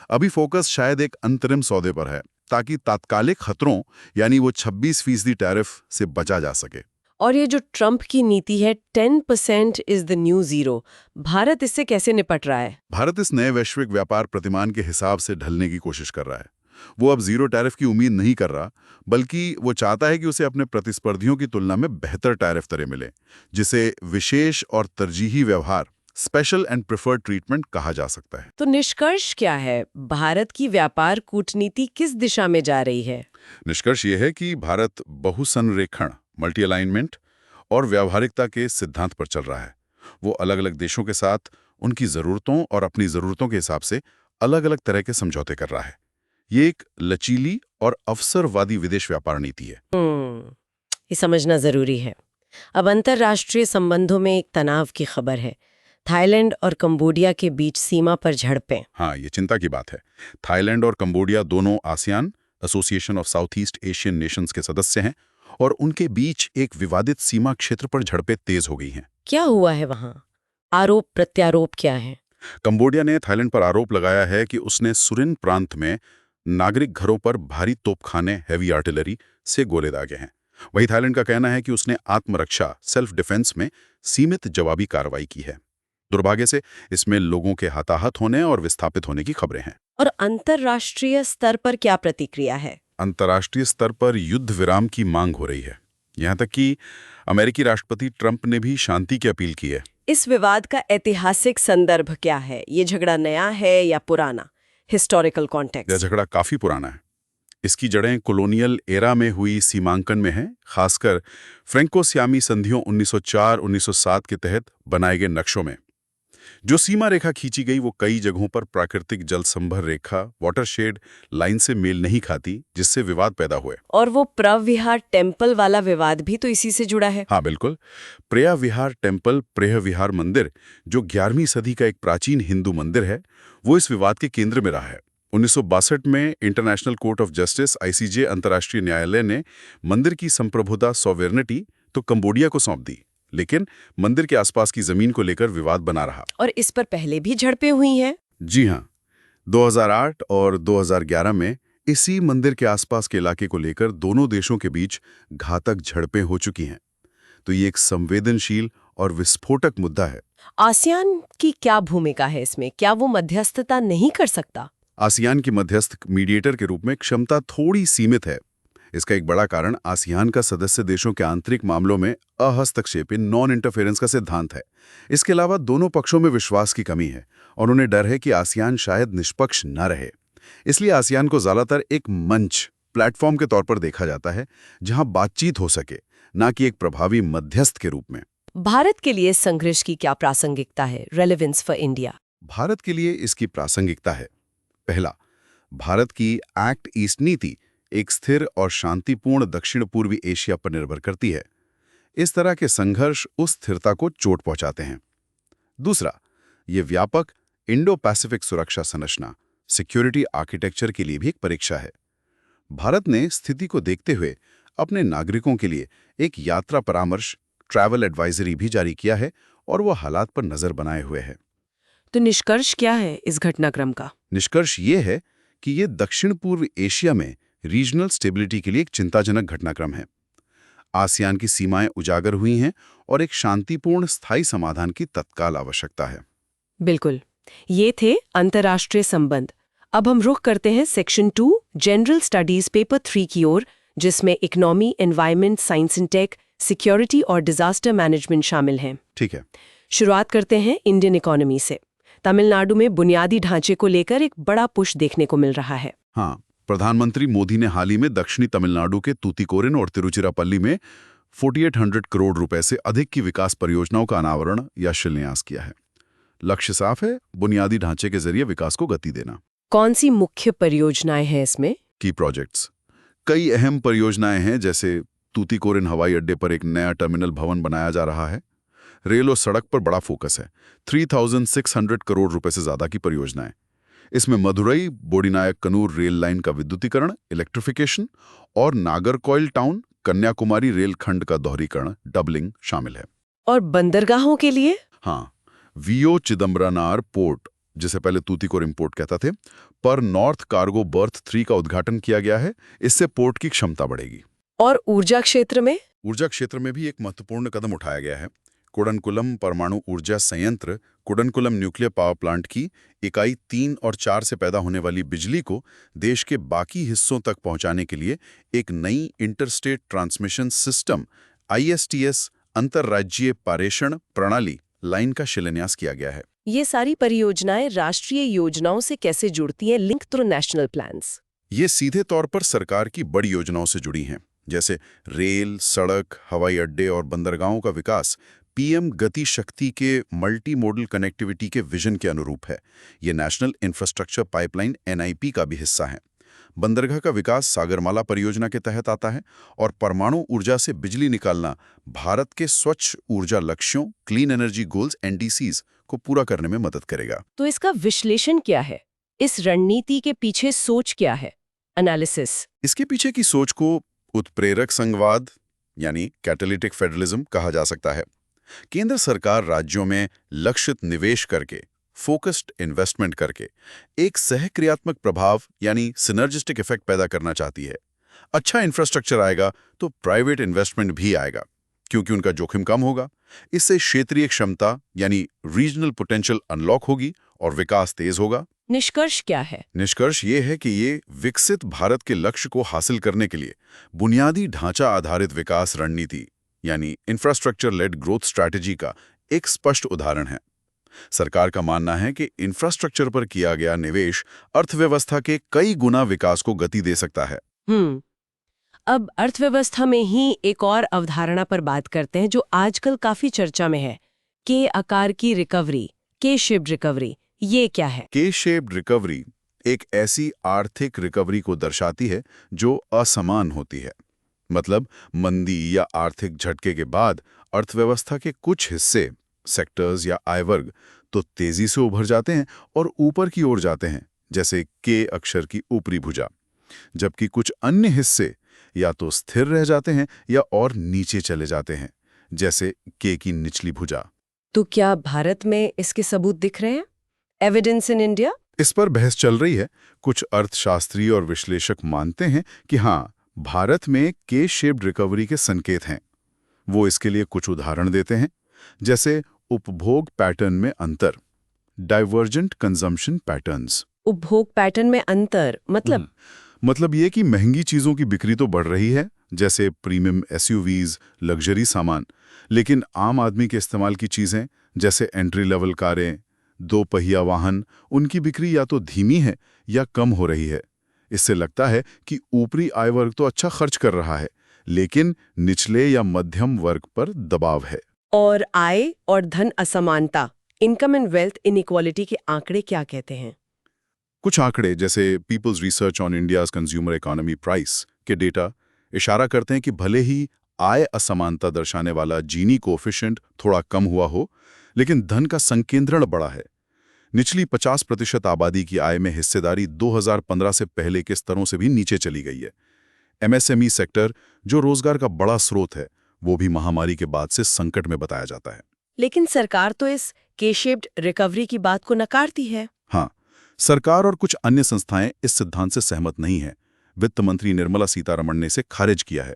अभी फोकस शायद एक अंतरिम सौदे पर है, ताकि तात्कालिक खतरों यानी वो 26% टैरिफ से बचा जा सके। और ये जो ट्रंप की नीति है 10% is the mu zero, Bharat इससे कैसे निपट रहा है? भारत इस नए वैश्विक व्यापार प्रतिमान के हिसाब से ढलने की कोशिश कर रहा है। वो अब जीरो टैरिफ की उम्मीद नहीं कर रहा, बल्कि वो चाहता है कि उसे अपने प्रतिस्पर्धियों की तुलना में बेहतर टैरिफ दरें मिले, जिसे विशेष और तरजीही व्यवहार, स्पेशल एंड प्रेफर्ड ट्रीटमेंट कहा जा सकता है। तो निष्कर्ष क्या है? भारत की व्यापार कूटनीति किस दिशा में जा रही है? निष्कर्ष ये है कि भारत बहुसंरेखण, मल्टी अलाइनमेंट और व्यावहारिकता के सिद्धांत पर चल रहा है। वो अलग अलग देशों के साथ उनकी ज़रूरतों और अपनी ज़रूरतों के हिसाब से अलग अलग तरह के समझौते कर रहा है। ये एक लचीली और अवसरवादी विदेश व्यापार नीति है। ये समझना जरूरी है। अब अंतर्राष्ट्रीय संबंधों में एक तनाव की खबर है। थाईलैंड और कंबोडिया के बीच सीमा पर झड़पें। हाँ, ये चिंता की बात है। थाईलैंड और कंबोडिया दोनों ASEAN, association of south east Asian Nations के सदस्य हैं और उनके बीच एक विवादित सीमा क्षेत्र पर झड़पें तेज हो गई हैं। क्या हुआ है वहाँ? आरोप प्रत्यारोप क्या है? कंबोडिया ने थाईलैंड पर आरोप लगाया है कि उसने सुरिन प्रांत में नागरिक घरों पर भारी तोपखाने हैवी आर्टिलरी से गोले दागे हैं। वहीं थाईलैंड का कहना है कि उसने आत्मरक्षा सेल्फ डिफेंस में सीमित जवाबी कार्रवाई की है। दुर्भाग्य से इसमें लोगों के हताहत होने और विस्थापित होने की खबरें हैं। और अंतर्राष्ट्रीय स्तर पर क्या प्रतिक्रिया है? अंतर्राष्ट्रीय स्तर पर युद्ध विराम की मांग हो रही है। यहाँ तक कि अमेरिकी राष्ट्रपति ट्रंप ने भी शांति की अपील की है। इस विवाद का ऐतिहासिक संदर्भ क्या है? ये झगड़ा नया है या पुराना? हिस्टोरिकल यह कॉन्टेक्स्ट। झगड़ा काफी पुराना है। इसकी जड़ें कॉलोनियल एरा में हुई सीमांकन में हैं, खासकर फ्रैंको-सियामी संधियों 1904-1907 के तहत बनाए गए नक्शों में। जो सीमा रेखा खींची गई वो कई जगहों पर प्राकृतिक जल संभर रेखा वाटरशेड लाइन से मेल नहीं खाती, जिससे विवाद पैदा हुए। और वो प्रविहार टेम्पल वाला विवाद भी तो इसी से जुड़ा है। हाँ बिल्कुल। प्रेया विहार टेम्पल, प्रेह विहार मंदिर, जो 11वीं सदी का एक प्राचीन हिंदू मंदिर है, वो इस विवाद के केंद्र में रहा है। 1962 में international court of justice (ICJ) अंतर्राष्ट्रीय न्यायालय ने मंदिर की संप्रभुता सॉवेरेनिटी तो कंबोडिया को सौंप दी, लेकिन मंदिर के आसपास की जमीन को लेकर विवाद बना रहा। और इस पर पहले भी झड़पें हुई हैं। जी हाँ, 2008 और 2011 में इसी मंदिर के आसपास के इलाके को लेकर दोनों देशों के बीच घातक झड़पें हो चुकी हैं। तो ये एक संवेदनशील और विस्फोटक मुद्दा है। आसियान की क्या भूमिका है इसमें? क्या वो मध्यस्थता नहीं कर सकता? आसियान की मध्यस्थ मीडिएटर के रूप में क्षमता थोड़ी सीमित है। इसका एक बड़ा कारण आसियान का सदस्य देशों के आंतरिक मामलों में अहस्तक्षेप नॉन इंटरफेरेंस का सिद्धांत है। इसके अलावा दोनों पक्षों में विश्वास की कमी है और उन्हें डर है कि आसियान शायद निष्पक्ष न रहे। इसलिए आसियान को ज्यादातर एक मंच, प्लेटफॉर्म के तौर पर देखा जाता है जहां बातचीत हो सके, न कि एक प्रभावी मध्यस्थ के रूप में। भारत के लिए संघर्ष की क्या प्रासंगिकता है? Relevance for India. भारत के लिए इसकी प्रासंगिकता है। पहला, भारत की एक्ट ईस्ट नीति एक स्थिर और शांतिपूर्ण दक्षिण पूर्वी एशिया पर निर्भर करती है। इस तरह के संघर्ष उस स्थिरता को चोट पहुंचाते हैं। दूसरा, ये व्यापक इंडो पैसिफिक सुरक्षा संरचना सिक्योरिटी आर्किटेक्चर के लिए भी एक परीक्षा है। भारत ने स्थिति को देखते हुए अपने नागरिकों के लिए एक यात्रा परामर्श ट्रैवल एडवाइजरी भी जारी किया है और वो हालात पर नजर बनाए हुए है। तो निष्कर्ष क्या है इस घटनाक्रम का? निष्कर्ष ये है कि ये दक्षिण पूर्व एशिया में रीजनल स्टेबिलिटी के लिए एक चिंताजनक घटनाक्रम है। आसियान की सीमाएं उजागर हुई हैं और एक शांतिपूर्ण स्थायी समाधान की तत्काल आवश्यकता है। बिल्कुल। ये थे अंतर्राष्ट्रीय संबंध। अब हम रुख करते हैं सेक्शन 2 जनरल स्टडीज पेपर 3 की ओर, जिसमें economy, environment, science and tech, security और डिजास्टर मैनेजमेंट शामिल हैं। ठीक है। शुरुआत करते हैं इंडियन इकोनॉमी से। तमिलनाडु में बुनियादी ढांचे को लेकर एक बड़ा पुश देखने को मिल रहा है। हाँ, प्रधानमंत्री मोदी ने हाल ही में दक्षिणी तमिलनाडु के तूतीकोरिन और तिरुचिरापल्ली में 4800 करोड़ रुपए से अधिक की विकास परियोजनाओं का अनावरण या शिलान्यास किया है। लक्ष्य साफ है, बुनियादी ढांचे के जरिए विकास को गति देना। कौन सी मुख्य परियोजनाएं हैं इसमें? की प्रोजेक्ट्स कई अहम परियोजनाएं हैं, जैसे तूतीकोरिन हवाई अड्डे पर एक नया टर्मिनल भवन बनाया जा रहा है। रेल और सड़क पर बड़ा फोकस है। 3600 करोड़ रुपए से ज्यादा की परियोजनाएं। इसमें मदुरई बोडीनायक कनूर रेल लाइन का विद्युतीकरण, इलेक्ट्रिफिकेशन और नागरकोइल टाउन कन्याकुमारी रेल खंड का दोहरीकरण, डबलिंग शामिल है। और बंदरगाहों के लिए? हाँ, वीओ चिदम्बरनार पोर्ट, जिसे पहले तूतीकोरिन पोर्ट कहता थे, पर नॉर्थ कार्गो बर्थ 3 का उद्घाटन किया गया है। इससे पोर्ट की क्षमता बढ़ेगी। और ऊर्जा क्षेत्र में? ऊर्जा क्षेत्र में भी एक महत्वपूर्ण कदम उठाया गया है। कुडनकुलम परमाणु ऊर्जा संयंत्र, कुडनकुलम न्यूक्लियर पावर प्लांट की इकाई 3 और 4 से पैदा होने वाली बिजली को देश के बाकी हिस्सों तक पहुंचाने के लिए एक नई इंटरस्टेट ट्रांसमिशन सिस्टम ISTS अंतर्राज्यीय पारेषण प्रणाली लाइन का शिलान्यास किया गया है। ये सारी परियोजनाएं राष्ट्रीय योजनाओं से कैसे जुड़ती हैं, लिंक थ्रू नेशनल प्लान्स? ये सीधे तौर पर सरकार की बड़ी योजनाओं से जुड़ी हैं, जैसे रेल, सड़क, हवाई अड्डे और बंदरगाहों का विकास PM गति शक्ति के मल्टी मोडल कनेक्टिविटी के विजन के अनुरूप है। ये नेशनल इंफ्रास्ट्रक्चर पाइपलाइन NIP का भी हिस्सा है। बंदरगाह का विकास सागरमाला परियोजना के तहत आता है और परमाणु ऊर्जा से बिजली निकालना भारत के स्वच्छ ऊर्जा लक्ष्यों क्लीन एनर्जी गोल्स NDCs को पूरा करने में मदद करेगा। तो इसका विश्लेषण क्या है? इस रणनीति के पीछे सोच क्या है? एनालिसिस। इसके पीछे की सोच को उत्प्रेरक संघवाद, यानी कैटालिटिक फेडरलिज्म कहा जा सकता है। केंद्र सरकार राज्यों में लक्षित निवेश करके, फोकस्ड इन्वेस्टमेंट करके एक सहक्रियात्मक प्रभाव यानी सिनर्जिस्टिक इफेक्ट पैदा करना चाहती है। अच्छा इंफ्रास्ट्रक्चर आएगा तो प्राइवेट इन्वेस्टमेंट भी आएगा, क्योंकि उनका जोखिम कम होगा। इससे क्षेत्रीय क्षमता यानी रीजनल पोटेंशियल अनलॉक होगी और विकास तेज होगा। निष्कर्ष क्या है? निष्कर्ष ये है कि ये विकसित भारत के लक्ष्य को हासिल करने के लिए बुनियादी ढांचा आधारित विकास रणनीति यानी इंफ्रास्ट्रक्चर लेड ग्रोथ स्ट्रैटेजी का एक स्पष्ट उदाहरण है। सरकार का मानना है कि इंफ्रास्ट्रक्चर पर किया गया निवेश अर्थव्यवस्था के कई गुना विकास को गति दे सकता है। अब अर्थव्यवस्था में ही एक और अवधारणा पर बात करते हैं जो आजकल काफी चर्चा में है। के आकार की रिकवरी, के शेप्ड रिकवरी, ये क्या है? के शेप्ड रिकवरी एक ऐसी आर्थिक रिकवरी को दर्शाती है जो असमान होती है। मतलब मंदी या आर्थिक झटके के बाद अर्थव्यवस्था के कुछ हिस्से, सेक्टर्स या आय वर्ग तो तेजी से उभर जाते हैं और ऊपर की ओर जाते हैं, जैसे के अक्षर की ऊपरी भुजा, जबकि कुछ अन्य हिस्से या तो स्थिर रह जाते हैं या और नीचे चले जाते हैं, जैसे के की निचली भुजा। तो क्या भारत में इसके सबूत दिख रहे हैं? Evidence in India? इस पर बहस चल रही है। कुछ अर्थशास्त्री और विश्लेषक मानते हैं कि हाँ, भारत में के शेप्ड रिकवरी के संकेत हैं। वो इसके लिए कुछ उदाहरण देते हैं, जैसे उपभोग पैटर्न में अंतर, डाइवर्जेंट कंजम्पशन पैटर्न्स। उपभोग पैटर्न में अंतर मतलब ये कि महंगी चीजों की बिक्री तो बढ़ रही है, जैसे प्रीमियम एसयूवीज, लग्जरी सामान, लेकिन आम आदमी के इस्तेमाल की चीजें जैसे एंट्री लेवल कारें, दो पहिया वाहन, उनकी बिक्री या तो धीमी है या कम हो रही है। इससे लगता है कि ऊपरी आय वर्ग तो अच्छा खर्च कर रहा है, लेकिन निचले या मध्यम वर्ग पर दबाव है। और आय और धन असमानता, इनकम एंड वेल्थ इनइक्वालिटी के आंकड़े क्या कहते हैं? कुछ आंकड़े जैसे People's Research on India's Consumer Economy PRICE के डेटा इशारा करते हैं कि भले ही आय असमानता दर्शाने वाला जीनी कोएफिशिएंट थोड़ा कम हुआ हो, लेकिन धन का संकेंद्रण बढ़ा है। निचली 50% आबादी की आय में हिस्सेदारी 2015 से पहले के स्तरों से भी नीचे चली गई है। एमएसएमई सेक्टर, जो रोजगार का बड़ा स्रोत है, वो भी महामारी के बाद से संकट में बताया जाता है। लेकिन सरकार तो इस के शेप्ड रिकवरी की बात को नकारती है। हाँ, सरकार और कुछ अन्य संस्थाएं इस सिद्धांत से सहमत नहीं हैं। वित्त मंत्री निर्मला सीतारमण ने इसे खारिज किया है।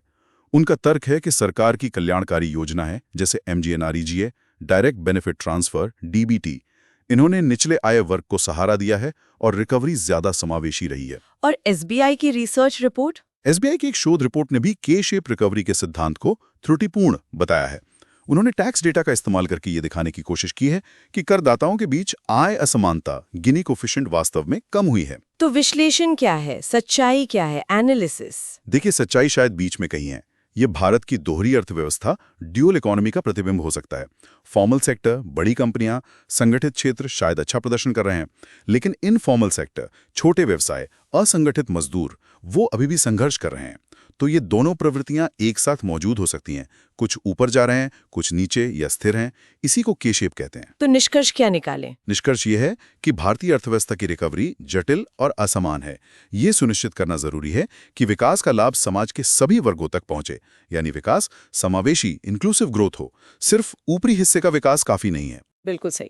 उनका तर्क है कि सरकार की कल्याणकारी योजना है, जैसे MGNREGA, direct benefit transfer, DBT, इन्होंने निचले आय वर्ग को सहारा दिया है और रिकवरी ज्यादा समावेशी रही है। और एसबीआई की रिसर्च रिपोर्ट? एसबीआई की एक शोध रिपोर्ट ने भी के शेप रिकवरी के सिद्धांत को त्रुटिपूर्ण बताया है। उन्होंने टैक्स डेटा का इस्तेमाल करके ये दिखाने की कोशिश की है कि करदाताओं के बीच आय असमानता, गिनी कोएफिशिएंट, वास्तव में कम हुई है। तो विश्लेषण क्या है, सच्चाई क्या है, एनालिसिस? देखिए, सच्चाई शायद बीच में कहीं है। ये भारत की दोहरी अर्थव्यवस्था, ड्यूअल इकोनॉमी का प्रतिबिंब हो सकता है। फॉर्मल सेक्टर, बड़ी कंपनियां, संगठित क्षेत्र शायद अच्छा प्रदर्शन कर रहे हैं, लेकिन इनफॉर्मल सेक्टर, छोटे व्यवसाय, असंगठित मजदूर, वो अभी भी संघर्ष कर रहे हैं। तो ये दोनों प्रवृत्तियां एक साथ मौजूद हो सकती हैं। कुछ ऊपर जा रहे हैं, कुछ नीचे या स्थिर हैं। इसी को के शेप कहते हैं। तो निष्कर्ष क्या निकालें? निष्कर्ष ये है कि भारतीय अर्थव्यवस्था की रिकवरी जटिल और असमान है। ये सुनिश्चित करना जरूरी है कि विकास का लाभ समाज के सभी वर्गों तक पहुंचे, यानी विकास समावेशी, इंक्लूसिव ग्रोथ हो। सिर्फ ऊपरी हिस्से का विकास काफी नहीं है। बिल्कुल सही।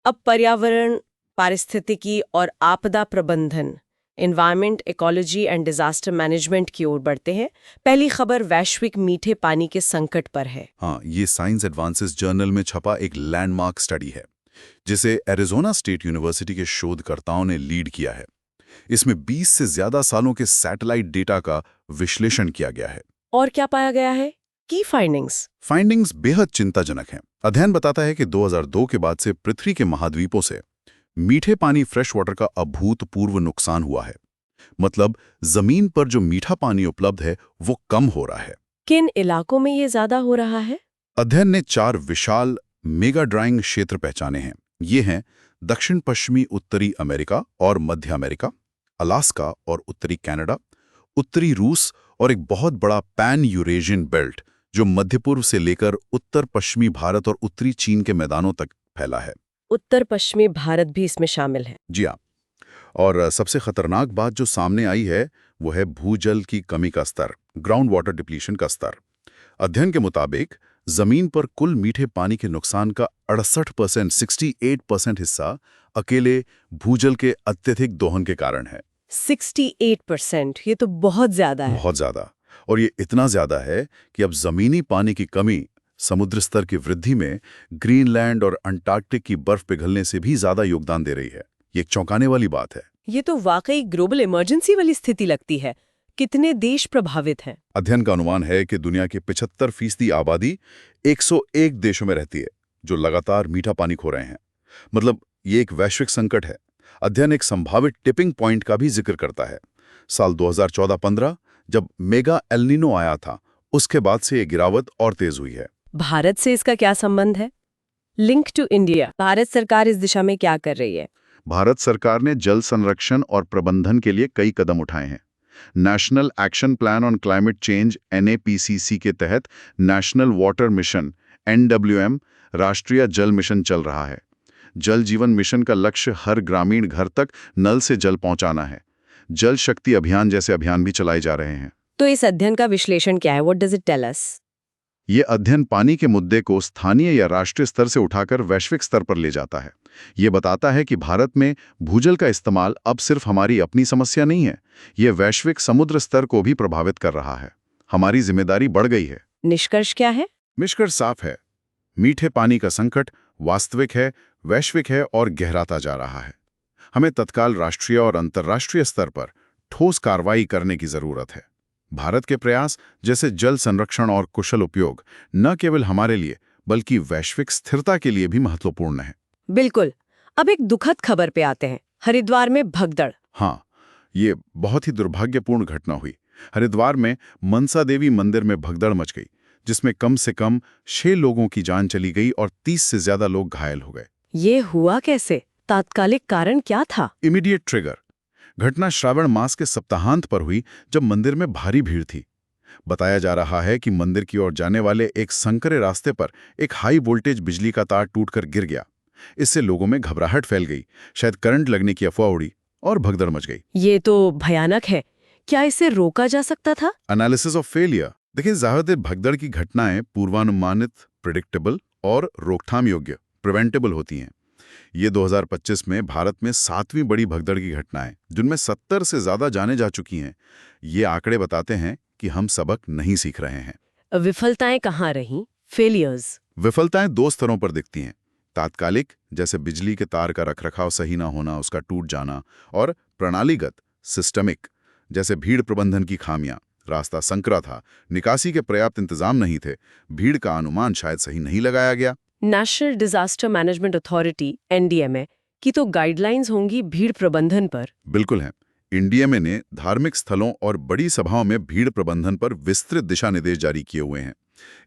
अब पर्यावरण, पारिस्थितिकी और आपदा प्रबंधन, environment, ecology and disaster management की ओर बढ़ते हैं। पहली खबर वैश्विक मीठे पानी के संकट पर है। हाँ, ये साइंस एडवांसेस जर्नल में छपा एक लैंडमार्क स्टडी है, जिसे एरिजोना स्टेट यूनिवर्सिटी के शोधकर्ताओं ने लीड किया है। इसमें 20 से ज्यादा सालों के सैटेलाइट डेटा का विश्लेषण किया गया है। और क्या पाया गया है? की फाइंडिंग्स बेहद चिंताजनक हैं। अध्ययन बताता है कि 2002 के बाद से पृथ्वी के महाद्वीपों से मीठे पानी, फ्रेश वाटर का अभूतपूर्व नुकसान हुआ है। मतलब जमीन पर जो मीठा पानी उपलब्ध है वो कम हो रहा है। किन इलाकों में ये ज्यादा हो रहा है? अध्ययन ने 4 विशाल मेगा ड्राइंग क्षेत्र पहचाने हैं। ये हैं दक्षिण पश्चिमी उत्तरी अमेरिका और मध्य अमेरिका, अलास्का और उत्तरी कनाडा, उत्तरी रूस और एक बहुत बड़ा पैन यूरेशियन बेल्ट जो मध्य पूर्व से लेकर उत्तर पश्चिमी भारत और उत्तरी चीन के मैदानों तक फैला है। उत्तर पश्चिमी भारत भी इसमें शामिल है। जी हाँ। और सबसे खतरनाक बात जो सामने आई है वो है भूजल की कमी का स्तर, ग्राउंड वाटर डिप्लीशन का स्तर। अध्ययन के मुताबिक जमीन पर कुल मीठे पानी के नुकसान का 68%, 68% हिस्सा अकेले भूजल के अत्यधिक दोहन के कारण है। 68%, ये तो बहुत ज्यादा है। बहुत ज्यादा। और ये इतना ज्यादा है कि अब जमीनी पानी की कमी समुद्र स्तर की वृद्धि में ग्रीनलैंड और अंटार्कटिक की बर्फ पिघलने से भी ज्यादा योगदान दे रही है। ये एक चौंकाने वाली बात है। ये तो वाकई ग्लोबल इमरजेंसी वाली स्थिति लगती है। कितने देश प्रभावित हैं? अध्ययन का अनुमान है कि दुनिया की 75% आबादी 101 देशों में रहती है, जो लगातार मीठा पानी खो रहे हैं। मतलब ये एक वैश्विक संकट है। अध्ययन एक संभावित टिपिंग पॉइंट का भी जिक्र करता है। साल 2014-15 जब मेगा एल नीनो आया था, उसके बाद से ये गिरावट और तेज हुई है। भारत से इसका क्या संबंध है? Link to India. भारत सरकार इस दिशा में क्या कर रही है? भारत सरकार ने जल संरक्षण और प्रबंधन के लिए कई कदम उठाए हैं। National action plan on climate change NAPCC के तहत नेशनल वाटर मिशन NWM राष्ट्रीय जल मिशन चल रहा है। जल जीवन मिशन का लक्ष्य हर ग्रामीण घर तक नल से जल पहुंचाना है। जल शक्ति अभियान जैसे अभियान भी चलाए जा रहे हैं। तो इस अध्ययन का विश्लेषण क्या है? What does it tell us? ये अध्ययन पानी के मुद्दे को स्थानीय या राष्ट्रीय स्तर से उठाकर वैश्विक स्तर पर ले जाता है। ये बताता है कि भारत में भूजल का इस्तेमाल अब सिर्फ हमारी अपनी समस्या नहीं है, ये वैश्विक समुद्र स्तर को भी प्रभावित कर रहा है। हमारी जिम्मेदारी बढ़ गई है। निष्कर्ष क्या है? निष्कर्ष साफ है। मीठे पानी का संकट वास्तविक है, वैश्विक है और गहराता जा रहा है। हमें तत्काल राष्ट्रीय और अंतर्राष्ट्रीय स्तर पर ठोस कार्रवाई करने की जरूरत है। भारत के प्रयास जैसे जल संरक्षण और कुशल उपयोग न केवल हमारे लिए बल्कि वैश्विक स्थिरता के लिए भी महत्वपूर्ण है। बिल्कुल। अब एक दुखद खबर पे आते हैं। हरिद्वार में भगदड़। हाँ, ये बहुत ही दुर्भाग्यपूर्ण घटना हुई। हरिद्वार में मनसा देवी मंदिर में भगदड़ मच गई, जिसमें कम से कम 6 लोगों की जान चली गई और 30 से ज्यादा लोग घायल हो गए। ये हुआ कैसे? तात्कालिक कारण क्या था? Immediate trigger. घटना श्रावण मास के सप्ताहांत पर हुई, जब मंदिर में भारी भीड़ थी। बताया जा रहा है कि मंदिर की ओर जाने वाले एक संकरे रास्ते पर एक हाई वोल्टेज बिजली का तार टूटकर गिर गया। इससे लोगों में घबराहट फैल गई, शायद करंट लगने की अफवाह उड़ी और भगदड़ मच गई। ये तो भयानक है। क्या इसे रोका जा सकता था? Analysis of failure. देखिए, ज्यादातर भगदड़ की घटनाएं पूर्वानुमानित, प्रिडिक्टेबल और रोकथाम योग्य, प्रिवेंटेबल होती हैं। ये 2025 में भारत में 7वीं बड़ी भगदड़ की घटना है, जिनमें 70 से ज्यादा जानें जा चुकी हैं। ये आंकड़े बताते हैं कि हम सबक नहीं सीख रहे हैं। विफलताएं कहाँ रहीं? फेलियर्स। विफलताएं 2 स्तरों पर दिखती हैं। तात्कालिक, जैसे बिजली के तार का रखरखाव सही ना होना, उसका टूट जाना, और प्रणालीगत, सिस्टमिक, जैसे भीड़ प्रबंधन की खामियां, रास्ता संकरा था, निकासी के पर्याप्त इंतजाम नहीं थे, भीड़ का अनुमान शायद सही नहीं लगाया गया। National disaster management authority NDMA की तो गाइडलाइंस होंगी भीड़ प्रबंधन पर। बिल्कुल है। NDMA ने धार्मिक स्थलों और बड़ी सभाओं में भीड़ प्रबंधन पर विस्तृत दिशा निर्देश जारी किए हुए हैं।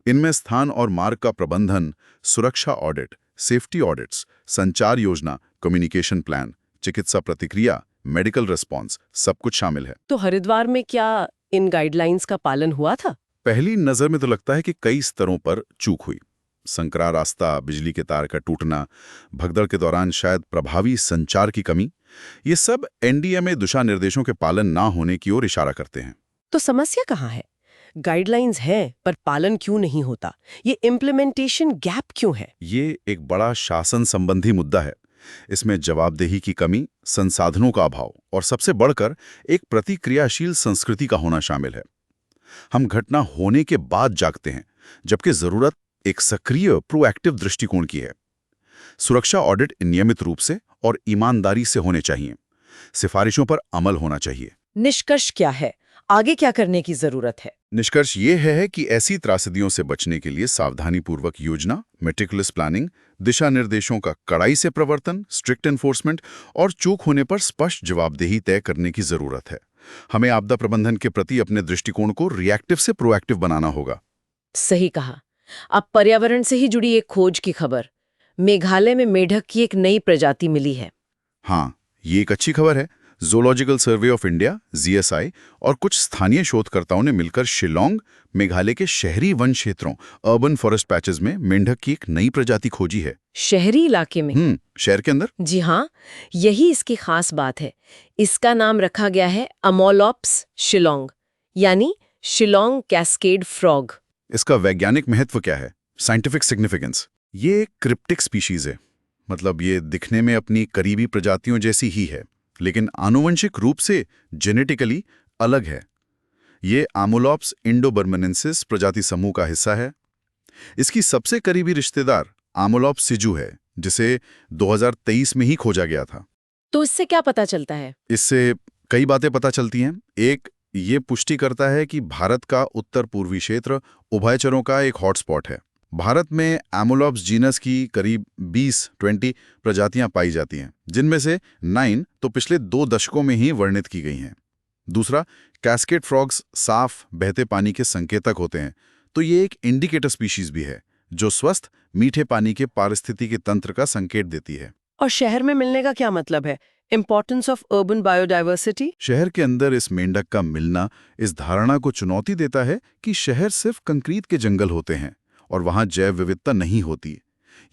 इनमें स्थान और मार्ग का प्रबंधन, सुरक्षा ऑडिट, सेफ्टी ऑडिट्स, संचार योजना, कम्युनिकेशन प्लान, चिकित्सा प्रतिक्रिया, मेडिकल रिस्पॉन्स, सब कुछ शामिल है। तो हरिद्वार में क्या इन गाइडलाइंस का पालन हुआ था? पहली नजर में तो लगता है कि कई स्तरों पर चूक हुई। संकरा रास्ता, बिजली के तार का टूटना, भगदड़ के दौरान शायद प्रभावी संचार की कमी, ये सब NDMA दिशा निर्देशों के पालन ना होने की ओर इशारा करते हैं। तो समस्या कहाँ है? गाइडलाइंस हैं, पर पालन क्यों नहीं होता? ये इम्प्लीमेंटेशन गैप क्यों है? ये एक बड़ा शासन संबंधी मुद्दा है। इसमें जवाबदेही की कमी, संसाधनों का अभाव और सबसे बढ़कर एक प्रतिक्रियाशील संस्कृति का होना शामिल है। हम घटना होने के बाद जागते हैं, जबकि जरूरत एक सक्रिय, प्रोएक्टिव दृष्टिकोण की है। सुरक्षा ऑडिट नियमित रूप से और ईमानदारी से होने चाहिए। सिफारिशों पर अमल होना चाहिए। निष्कर्ष क्या है? आगे क्या करने की जरूरत है? निष्कर्ष ये है कि ऐसी त्रासदियों से बचने के लिए सावधानीपूर्वक योजना, मेटिकुलस प्लानिंग, दिशा निर्देशों का कड़ाई से प्रवर्तन, स्ट्रिक्ट एनफोर्समेंट और चूक होने पर स्पष्ट जवाबदेही तय करने की जरूरत है। हमें आपदा प्रबंधन के प्रति अपने दृष्टिकोण को रिएक्टिव से प्रोएक्टिव बनाना होगा। सही कहा। अब पर्यावरण से ही जुड़ी एक खोज की खबर। मेघालय में मेढक की एक नई प्रजाति मिली है। हाँ, ये एक अच्छी खबर है। Zoological survey of India (ZSI) और कुछ स्थानीय शोधकर्ताओं ने मिलकर शिलोंग, मेघालय के शहरी वन क्षेत्रों, अर्बन फॉरेस्ट पैचेस में मेंढक की एक नई प्रजाति खोजी है। शहरी इलाके में? शहर के अंदर। जी हाँ, यही इसकी खास बात है। इसका नाम रखा गया है अमोलॉप्स शिलोंग, यानी शिलोंग कैस्केड फ्रॉग। इसका वैज्ञानिक महत्व क्या है? Scientific significance. ये एक क्रिप्टिक स्पीशीज है, मतलब ये दिखने में अपनी करीबी प्रजातियों जैसी ही है, लेकिन आनुवंशिक रूप से जेनेटिकली अलग है। ये आमोलॉप्स इंडोबर्मेनेंसिस प्रजाति समूह का हिस्सा है। इसकी सबसे करीबी रिश्तेदार आमोलॉप्स सिजू है, जिसे 2023 में ही खोजा गया था। तो इससे क्या पता चलता है? इससे कई बातें पता चलती हैं। एक, ये पुष्टि करता है कि भारत का उत्तर पूर्वी क्षेत्र उभयचरों का एक हॉटस्पॉट है। भारत में एमोलॉप्स जीनस की करीब 20 प्रजातियां पाई जाती हैं, जिनमें से 9 तो पिछले 2 दशकों में ही वर्णित की गई हैं। दूसरा, कैस्केड फ्रॉग्स साफ बहते पानी के संकेतक होते हैं, तो ये एक इंडिकेटर स्पीशीज भी है, जो स्वस्थ मीठे पानी के पारिस्थितिकी तंत्र का संकेत देती है। और शहर में मिलने का क्या मतलब है? Importance of urban biodiversity. शहर के अंदर इस मेंढक का मिलना इस धारणा को चुनौती देता है कि शहर सिर्फ कंक्रीट के जंगल होते हैं और वहां जैव विविधता नहीं होती।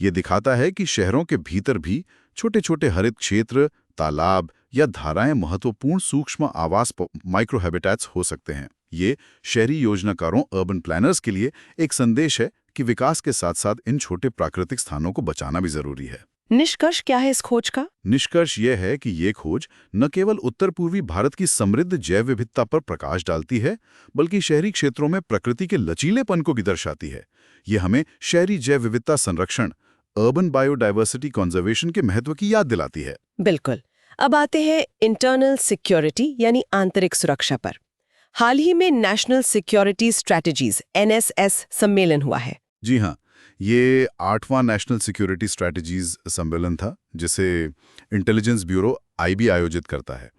ये दिखाता है कि शहरों के भीतर भी छोटे छोटे हरित क्षेत्र, तालाब या धाराएं महत्वपूर्ण सूक्ष्म आवास माइक्रो हैबिटेट्स हो सकते हैं। ये शहरी योजनाकारों, अर्बन प्लानर्स के लिए एक संदेश है कि विकास के साथ साथ इन छोटे प्राकृतिक स्थानों को बचाना भी जरूरी है। निष्कर्ष क्या है इस खोज का? निष्कर्ष यह है कि ये खोज न केवल उत्तर पूर्वी भारत की समृद्ध जैव विविधता पर प्रकाश डालती है, बल्कि शहरी क्षेत्रों में प्रकृति के लचीलेपन को भी दर्शाती है। ये हमें शहरी जैव विविधता संरक्षण, अर्बन बायोडाइवर्सिटी कंजर्वेशन के महत्व की याद दिलाती है। बिल्कुल। अब आते हैं इंटरनल सिक्योरिटी यानी आंतरिक सुरक्षा पर। हाल ही में नेशनल सिक्योरिटी स्ट्रेटजीज NSS सम्मेलन हुआ है। जी हाँ, ये 8वां नेशनल सिक्योरिटी स्ट्रैटेजीज सम्मेलन था, जिसे इंटेलिजेंस ब्यूरो IB आयोजित करता है।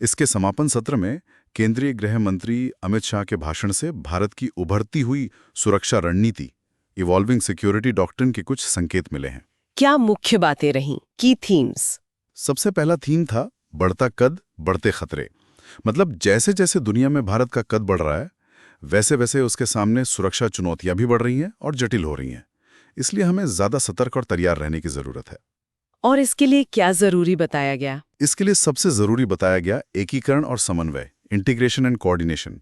इसके समापन सत्र में केंद्रीय गृह मंत्री अमित शाह के भाषण से भारत की उभरती हुई सुरक्षा रणनीति, इवॉल्विंग सिक्योरिटी डॉक्ट्रिन के कुछ संकेत मिले हैं। क्या मुख्य बातें रहीं? की थीम्स? सबसे पहला थीम था बढ़ता कद, बढ़ते खतरे। मतलब जैसे जैसे दुनिया में भारत का कद बढ़ रहा है, वैसे वैसे उसके सामने सुरक्षा चुनौतियां भी बढ़ रही हैं और जटिल हो रही हैं। इसलिए हमें ज्यादा सतर्क और तैयार रहने की जरूरत है। और इसके लिए क्या जरूरी बताया गया? इसके लिए सबसे जरूरी बताया गया एकीकरण और समन्वय, इंटीग्रेशन एंड कोऑर्डिनेशन।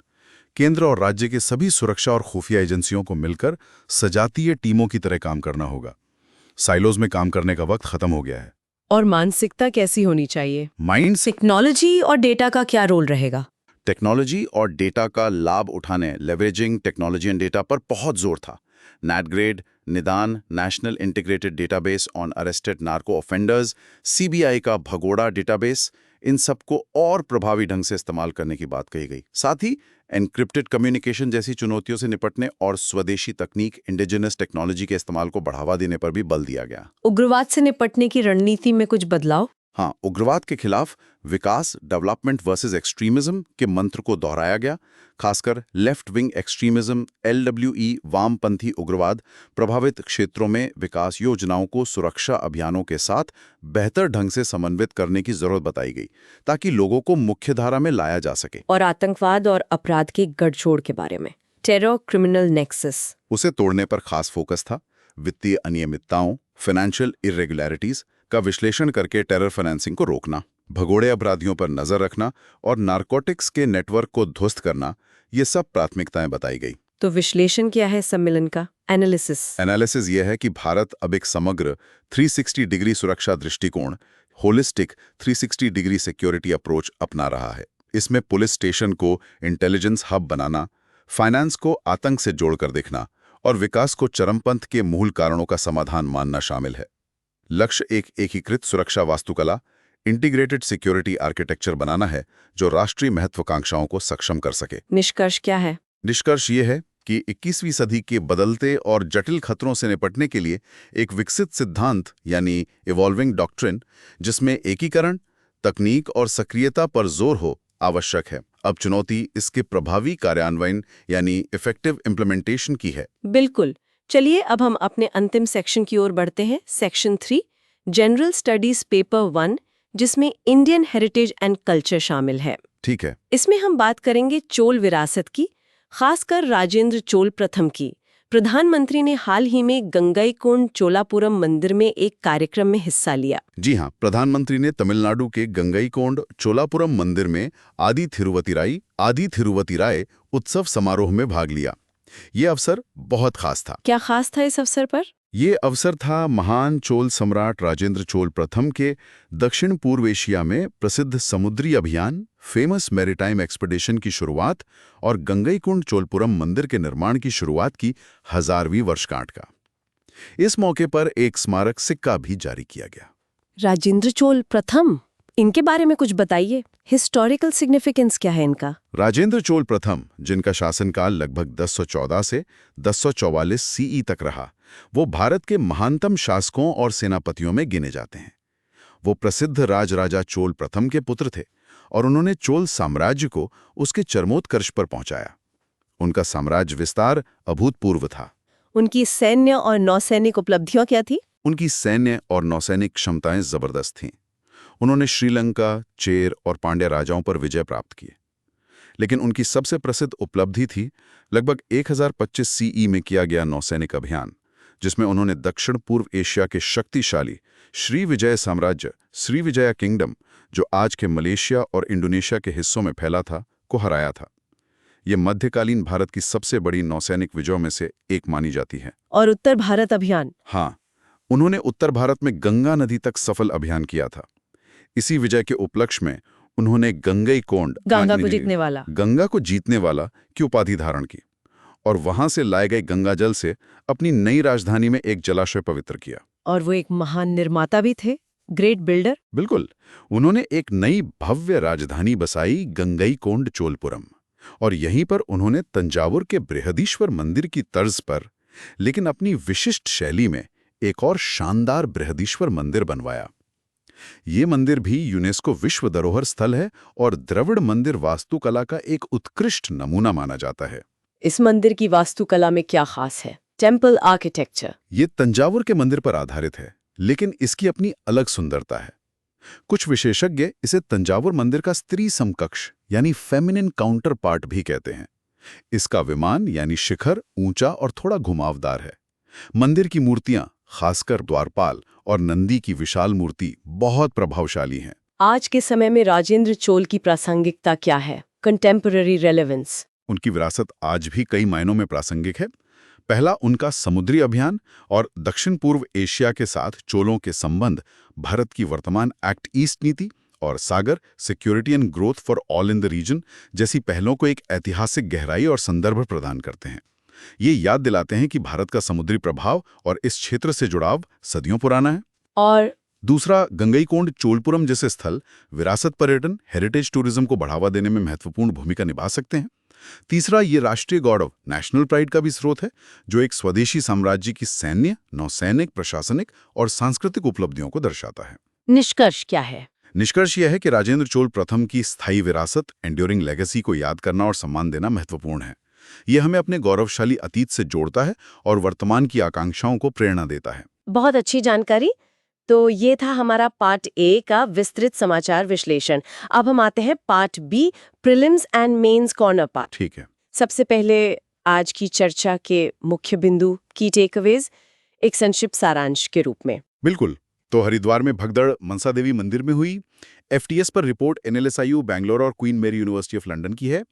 केंद्र और राज्य के सभी सुरक्षा और खुफिया एजेंसियों को मिलकर सजातीय टीमों की तरह काम करना होगा। साइलोज में काम करने का वक्त खत्म हो गया है। और मानसिकता कैसी होनी चाहिए? टेक्नोलॉजी और डेटा का क्या रोल रहेगा? टेक्नोलॉजी और डेटा का लाभ उठाने, लेवरेजिंग टेक्नोलॉजी एंड डेटा पर बहुत जोर था। NATGRADE, निदान, national integrated database on arrested narco offenders, CBI का भगोड़ा डेटाबेस, इन सबको और प्रभावी ढंग से इस्तेमाल करने की बात कही गई। साथ ही एन्क्रिप्टेड कम्युनिकेशन जैसी चुनौतियों से निपटने और स्वदेशी तकनीक, इंडिजिनस टेक्नोलॉजी के इस्तेमाल को बढ़ावा देने पर भी बल दिया गया। उग्रवाद से निपटने की रणनीति में कुछ बदलाव? हाँ, उग्रवाद के खिलाफ विकास, डेवलपमेंट वर्सेस एक्सट्रीमिज्म के मंत्र को दोहराया गया। खासकर लेफ्ट विंग एक्सट्रीमिज्म, LWE, वामपंथी उग्रवाद प्रभावित क्षेत्रों में विकास योजनाओं को सुरक्षा अभियानों के साथ बेहतर ढंग से समन्वित करने की जरूरत बताई गई, ताकि लोगों को मुख्यधारा में लाया जा सके। और आतंकवाद और अपराध के गठजोड़ के बारे में, टेरर क्रिमिनल नेक्सस, उसे तोड़ने पर खास फोकस था। वित्तीय अनियमितताओं, फाइनेंशियल इरेगुलरिटीज का विश्लेषण करके टेरर फाइनेंसिंग को रोकना, भगोड़े अपराधियों पर नजर रखना और नारकोटिक्स के नेटवर्क को ध्वस्त करना, ये सब प्राथमिकताएं बताई गई। तो विश्लेषण क्या है सम्मेलन का? एनालिसिस यह है कि भारत अब एक समग्र 360 डिग्री सुरक्षा दृष्टिकोण, होलिस्टिक 360 डिग्री सिक्योरिटी अप्रोच अपना रहा है। इसमें पुलिस स्टेशन को इंटेलिजेंस हब बनाना, फाइनेंस को आतंक से जोड़कर देखना और विकास को चरमपंथ के मूल कारणों का समाधान मानना शामिल है। लक्ष्य एक एकीकृत सुरक्षा वास्तुकला, इंटीग्रेटेड सिक्योरिटी आर्किटेक्चर बनाना है, जो राष्ट्रीय महत्वाकांक्षाओं को सक्षम कर सके। निष्कर्ष क्या है? निष्कर्ष ये है कि 21वीं सदी के बदलते और जटिल खतरों से निपटने के लिए एक विकसित सिद्धांत यानी इवॉल्विंग डॉक्ट्रिन, जिसमें एकीकरण, तकनीक और सक्रियता पर जोर हो, आवश्यक है। अब चुनौती इसके प्रभावी कार्यान्वयन यानी इफेक्टिव इम्प्लीमेंटेशन की है। बिल्कुल। चलिए अब हम अपने अंतिम सेक्शन की ओर बढ़ते हैं। सेक्शन 3, जनरल स्टडीज पेपर 1, जिसमें इंडियन हेरिटेज एंड कल्चर शामिल है। ठीक है। इसमें हम बात करेंगे चोल विरासत की, खासकर राजेंद्र चोल प्रथम की। प्रधानमंत्री ने हाल ही में गंगईकोंड चोलापुरम मंदिर में एक कार्यक्रम में हिस्सा लिया। जी हाँ, प्रधानमंत्री ने तमिलनाडु के गंगईकोंड चोलापुरम मंदिर में आदि थिरुवतिराय उत्सव समारोह में भाग लिया। ये अवसर बहुत खास था। क्या खास था इस अवसर पर? ये अवसर था महान चोल सम्राट राजेंद्र चोल प्रथम के दक्षिण पूर्व एशिया में प्रसिद्ध समुद्री अभियान फेमस मैरीटाइम एक्सपेडिशन की शुरुआत और गंगईकोंड चोलपुरम मंदिर के निर्माण की शुरुआत की 1000वीं वर्षगांठ का। इस मौके पर एक स्मारक सिक्का भी जारी किया गया। राजेंद्र चोल प्रथम, इनके बारे में कुछ बताइए। हिस्टोरिकल सिग्निफिकेंस क्या है इनका? राजेंद्र चोल प्रथम, जिनका शासनकाल लगभग 1014 से 1044 सीई तक रहा, वो भारत के महानतम शासकों और सेनापतियों में गिने जाते हैं। वो प्रसिद्ध राजराजा चोल प्रथम के पुत्र थे और उन्होंने चोल साम्राज्य को उसके चरमोत्कर्ष पर पहुंचाया। उनका साम्राज्य विस्तार अभूतपूर्व था। उनकी सैन्य और नौसैनिक उपलब्धियां क्या थी? उनकी सैन्य और नौसैनिक क्षमताएं जबरदस्त थीं। उन्होंने श्रीलंका, चेर और पांड्या राजाओं पर विजय प्राप्त किए। लेकिन उनकी सबसे प्रसिद्ध उपलब्धि थी लगभग 1025 सीई में किया गया नौसैनिक अभियान, जिसमें उन्होंने दक्षिण पूर्व एशिया के शक्तिशाली श्रीविजय साम्राज्य, श्रीविजया किंगडम, जो आज के मलेशिया और इंडोनेशिया के हिस्सों में फैला था, को हराया था। ये मध्यकालीन भारत की सबसे बड़ी नौसैनिक विजयों में से एक मानी जाती है। और उत्तर भारत अभियान? हाँ, उन्होंने उत्तर भारत में गंगा नदी तक सफल अभियान किया था। इसी विजय के उपलक्ष्य में उन्होंने गंगईकोंड, गंगा को जीतने वाला, गंगा को जीतने वाला की उपाधि धारण की और वहां से लाए गए गंगा जल से अपनी नई राजधानी में एक जलाशय पवित्र किया। और वो एक महान निर्माता भी थे, ग्रेट बिल्डर। बिल्कुल, उन्होंने एक नई भव्य राजधानी बसाई, गंगईकोंड चोलपुरम, और यहीं पर उन्होंने तंजावुर के बृहदीश्वर मंदिर की तर्ज पर, लेकिन अपनी विशिष्ट शैली में, एक और शानदार बृहदीश्वर मंदिर बनवाया। ये मंदिर भी यूनेस्को विश्व धरोहर स्थल है और द्रविड़ मंदिर वास्तुकला का एक उत्कृष्ट नमूना माना जाता है। इस मंदिर की वास्तुकला में क्या खास है? Temple architecture. ये तंजावुर के मंदिर पर आधारित है, लेकिन इसकी अपनी अलग सुंदरता है। कुछ विशेषज्ञ इसे तंजावुर मंदिर का स्त्री समकक्ष यानी फेमिनिन काउंटर पार्ट भी कहते हैं। इसका विमान यानी शिखर ऊंचा और थोड़ा घुमावदार है। मंदिर की मूर्तियां, खासकर द्वारपाल और नंदी की विशाल मूर्ति, बहुत प्रभावशाली हैं। आज के समय में राजेंद्र चोल की प्रासंगिकता क्या है? Contemporary relevance. उनकी विरासत आज भी कई मायनों में प्रासंगिक है। पहला, उनका समुद्री अभियान और दक्षिण पूर्व एशिया के साथ चोलों के संबंध भारत की वर्तमान एक्ट ईस्ट नीति और SAGAR security and growth for all in the region जैसी पहलों को एक ऐतिहासिक गहराई और संदर्भ प्रदान करते हैं। ये याद दिलाते हैं कि भारत का समुद्री प्रभाव और इस क्षेत्र से जुड़ाव सदियों पुराना है। और दूसरा, गंगईकोंड चोलपुरम जैसे स्थल विरासत पर्यटन, हेरिटेज टूरिज्म को बढ़ावा देने में महत्वपूर्ण भूमिका निभा सकते हैं। तीसरा, ये राष्ट्रीय गौरव, नेशनल प्राइड का भी स्रोत है, जो एक स्वदेशी साम्राज्य की सैन्य, नौसैनिक, प्रशासनिक और सांस्कृतिक उपलब्धियों को दर्शाता है। निष्कर्ष क्या है? निष्कर्ष यह है कि राजेंद्र चोल प्रथम की स्थायी विरासत, एंड्योरिंग लेगेसी को याद करना और सम्मान देना महत्वपूर्ण है। यह हमें अपने गौरवशाली अतीत से जोड़ता है और वर्तमान की आकांक्षाओं को प्रेरणा देता है। बहुत अच्छी जानकारी। तो ये था हमारा पार्ट ए का विस्तृत समाचार विश्लेषण। अब हम आते हैं part B, prelims and mains corner part. ठीक है। सबसे पहले आज की चर्चा के मुख्य बिंदु, की टेकअवेज, एक संक्षिप्त सारांश के रूप में। बिल्कुल। तो हरिद्वार में भगदड़ मनसा देवी मंदिर में हुई। एफटीएस पर रिपोर्ट NLSIU बैंगलोर और क्वीन मेरी यूनिवर्सिटी ऑफ लंदन की है।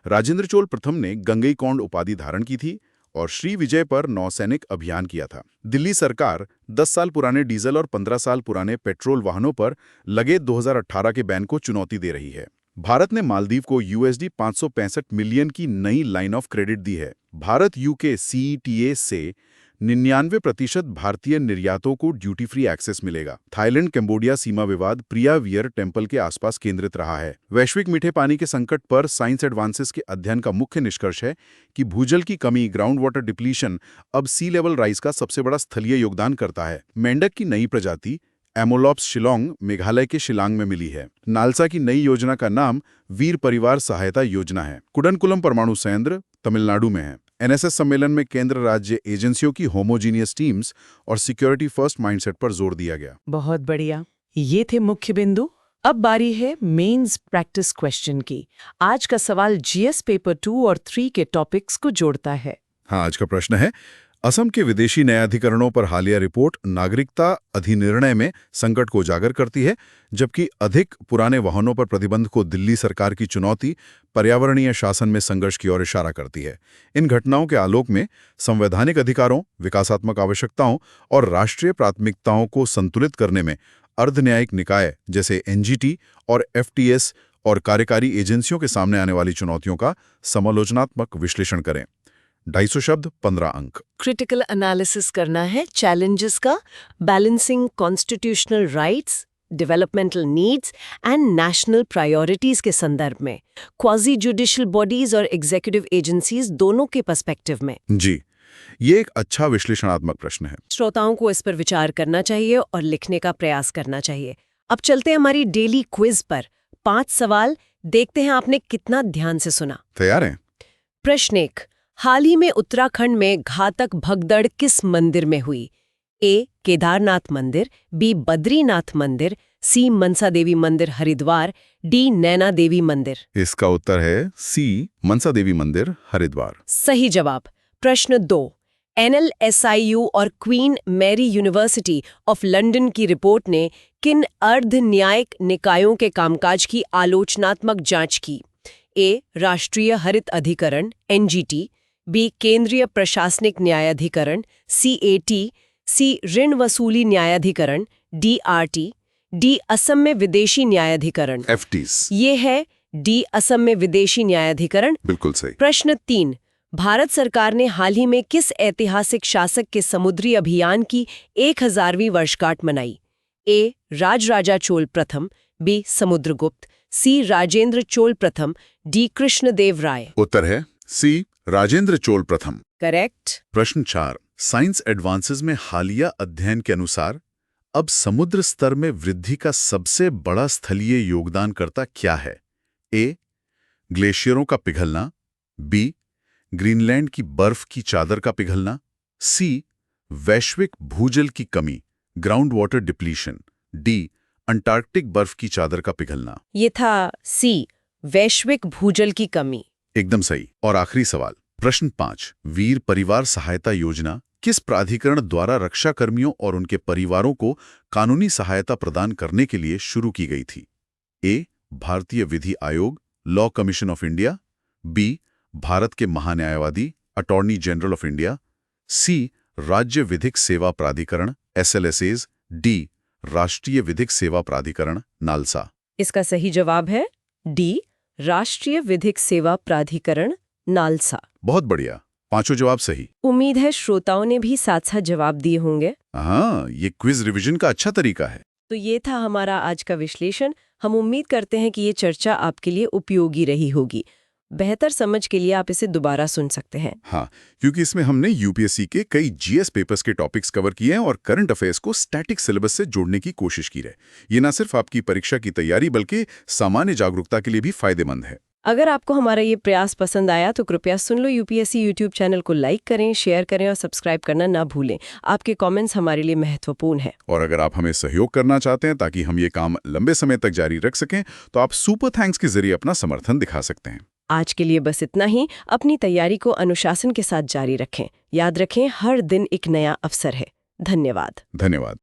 राजेंद्र चोल प्रथम ने गंगईकोंड उपाधि धारण की थी और श्री विजय पर नौसैनिक अभियान किया था। दिल्ली सरकार 10 साल पुराने डीजल और 15 साल पुराने पेट्रोल वाहनों पर लगे 2018 के बैन को चुनौती दे रही है। भारत ने मालदीव को USD 565 मिलियन की नई लाइन ऑफ क्रेडिट दी है। भारत UK CETA से 99% भारतीय निर्यातों को ड्यूटी फ्री एक्सेस मिलेगा। थाईलैंड कंबोडिया सीमा विवाद प्रिया वियर टेम्पल के आसपास केंद्रित रहा है। वैश्विक मीठे पानी के संकट पर साइंस एडवांसेस के अध्ययन का मुख्य निष्कर्ष है कि भूजल की कमी, ग्राउंड वाटर डिप्लीशन, अब सी लेवल राइज का सबसे बड़ा स्थलीय योगदान करता है। मेंढक की नई प्रजाति एमोलॉप्स शिलोंग मेघालय के शिलांग में मिली है। नालसा की नई योजना का नाम वीर परिवार सहायता योजना है। कुडनकुलम परमाणु संयंत्र तमिलनाडु में है। NSS सम्मेलन में केंद्र राज्य एजेंसियों की होमोजीनियस टीम्स और सिक्योरिटी फर्स्ट माइंडसेट पर जोर दिया गया। बहुत बढ़िया। ये थे मुख्य बिंदु। अब बारी है मेंस प्रैक्टिस क्वेश्चन की। आज का सवाल GS पेपर 2 और 3 के टॉपिक्स को जोड़ता है। हाँ, आज का प्रश्न है, असम के विदेशी न्यायाधिकरणों पर हालिया रिपोर्ट नागरिकता अधिनिर्णय में संकट को उजागर करती है, जबकि अधिक पुराने वाहनों पर प्रतिबंध को दिल्ली सरकार की चुनौती पर्यावरणीय शासन में संघर्ष की ओर इशारा करती है। इन घटनाओं के आलोक में संवैधानिक अधिकारों, विकासात्मक आवश्यकताओं और राष्ट्रीय प्राथमिकताओं को संतुलित करने में अर्धन्यायिक निकाय जैसे एनजीटी और एफटीएस और कार्यकारी एजेंसियों के सामने आने वाली चुनौतियों का समालोचनात्मक विश्लेषण करें। 250 शब्द 15 अंक। क्रिटिकल एनालिसिस करना है चैलेंजेस का, balancing constitutional rights, developmental needs and national priorities के संदर्भ में, क्वाजी जुडिशियल बॉडीज और एग्जीक्यूटिव एजेंसीज दोनों के पर्सपेक्टिव में। जी, ये एक अच्छा विश्लेषणात्मक प्रश्न है। श्रोताओं को इस पर विचार करना चाहिए और लिखने का प्रयास करना चाहिए। अब चलते हैं हमारी डेली क्विज पर। 5 सवाल, देखते हैं आपने कितना ध्यान से सुना। तैयार हैं? प्रश्न 1, हाल ही में उत्तराखंड में घातक भगदड़ किस मंदिर में हुई? ए. केदारनाथ मंदिर, बी. बद्रीनाथ मंदिर, सी. मनसा देवी मंदिर हरिद्वार, डी. नैना देवी मंदिर। इसका उत्तर है सी, मनसा देवी मंदिर हरिद्वार। सही जवाब। प्रश्न 2, NLSIU और Queen Mary University of London की रिपोर्ट ने किन अर्ध न्यायिक निकायों के कामकाज की आलोचनात्मक जांच की? ए. राष्ट्रीय हरित अधिकरण NGT, बी. केंद्रीय प्रशासनिक न्यायाधिकरण CAT, सी. ऋण वसूली न्यायाधिकरण DRT, डी. असम में विदेशी न्यायाधिकरण FTs। ये है डी. असम में विदेशी न्यायाधिकरण। बिल्कुल सही। प्रश्न 3, भारत सरकार ने हाल ही में किस ऐतिहासिक शासक के समुद्री अभियान की 1000वीं वर्षगांठ मनाई? ए. राजराजा चोल प्रथम, बी. समुद्रगुप्त, सी. राजेंद्र चोल प्रथम, डी. कृष्णदेव राय। उत्तर है सी, राजेंद्र चोल प्रथम। करेक्ट। प्रश्न 4, साइंस एडवांसेस में हालिया अध्ययन के अनुसार अब समुद्र स्तर में वृद्धि का सबसे बड़ा स्थलीय योगदानकर्ता क्या है? ए. ग्लेशियरों का पिघलना, बी. ग्रीनलैंड की बर्फ की चादर का पिघलना, सी. वैश्विक भूजल की कमी ground water depletion, D. Antarctic बर्फ की चादर का पिघलना। ये था सी, वैश्विक भूजल की कमी। एकदम सही। और आखिरी सवाल, प्रश्न 5, वीर परिवार सहायता योजना किस प्राधिकरण द्वारा रक्षा कर्मियों और उनके परिवारों को कानूनी सहायता प्रदान करने के लिए शुरू की गई थी? ए. भारतीय विधि आयोग Law Commission of India, B. Bharat के महान्यायवादी Attorney General of India, C. राज्य विधिक सेवा प्राधिकरण SLSAs, डी. राष्ट्रीय विधिक सेवा प्राधिकरण नालसा। इसका सही जवाब है डी, राष्ट्रीय विधिक सेवा प्राधिकरण नालसा। बहुत बढ़िया, पांचों जवाब सही। उम्मीद है श्रोताओं ने भी साथ साथ जवाब दिए होंगे। हाँ, ये क्विज रिवीजन का अच्छा तरीका है। तो ये था हमारा आज का विश्लेषण। हम उम्मीद करते हैं कि ये चर्चा आपके लिए उपयोगी रही होगी। बेहतर समझ के लिए आप इसे दोबारा सुन सकते हैं। हाँ, क्योंकि इसमें हमने यूपीएससी के कई GS पेपर्स के टॉपिक्स कवर किए हैं और करंट अफेयर्स को स्टैटिक सिलेबस से जोड़ने की कोशिश की है। ये न सिर्फ आपकी परीक्षा की तैयारी बल्कि सामान्य जागरूकता के लिए भी फायदेमंद है। अगर आपको हमारा ये प्रयास पसंद आया तो कृपया सुन लो यूपीएससी यूट्यूब चैनल को लाइक करें, शेयर करें और सब्सक्राइब करना ना भूलें। आपके कमेंट्स हमारे लिए महत्वपूर्ण हैं। और अगर आप हमें सहयोग करना चाहते हैं ताकि हम ये काम लंबे समय तक जारी रख सकें, तो आप सुपर थैंक्स के जरिए अपना समर्थन दिखा सकते हैं। आज के लिए बस इतना ही। अपनी तैयारी को अनुशासन के साथ जारी रखें। याद रखें, हर दिन एक नया अवसर है। धन्यवाद। धन्यवाद।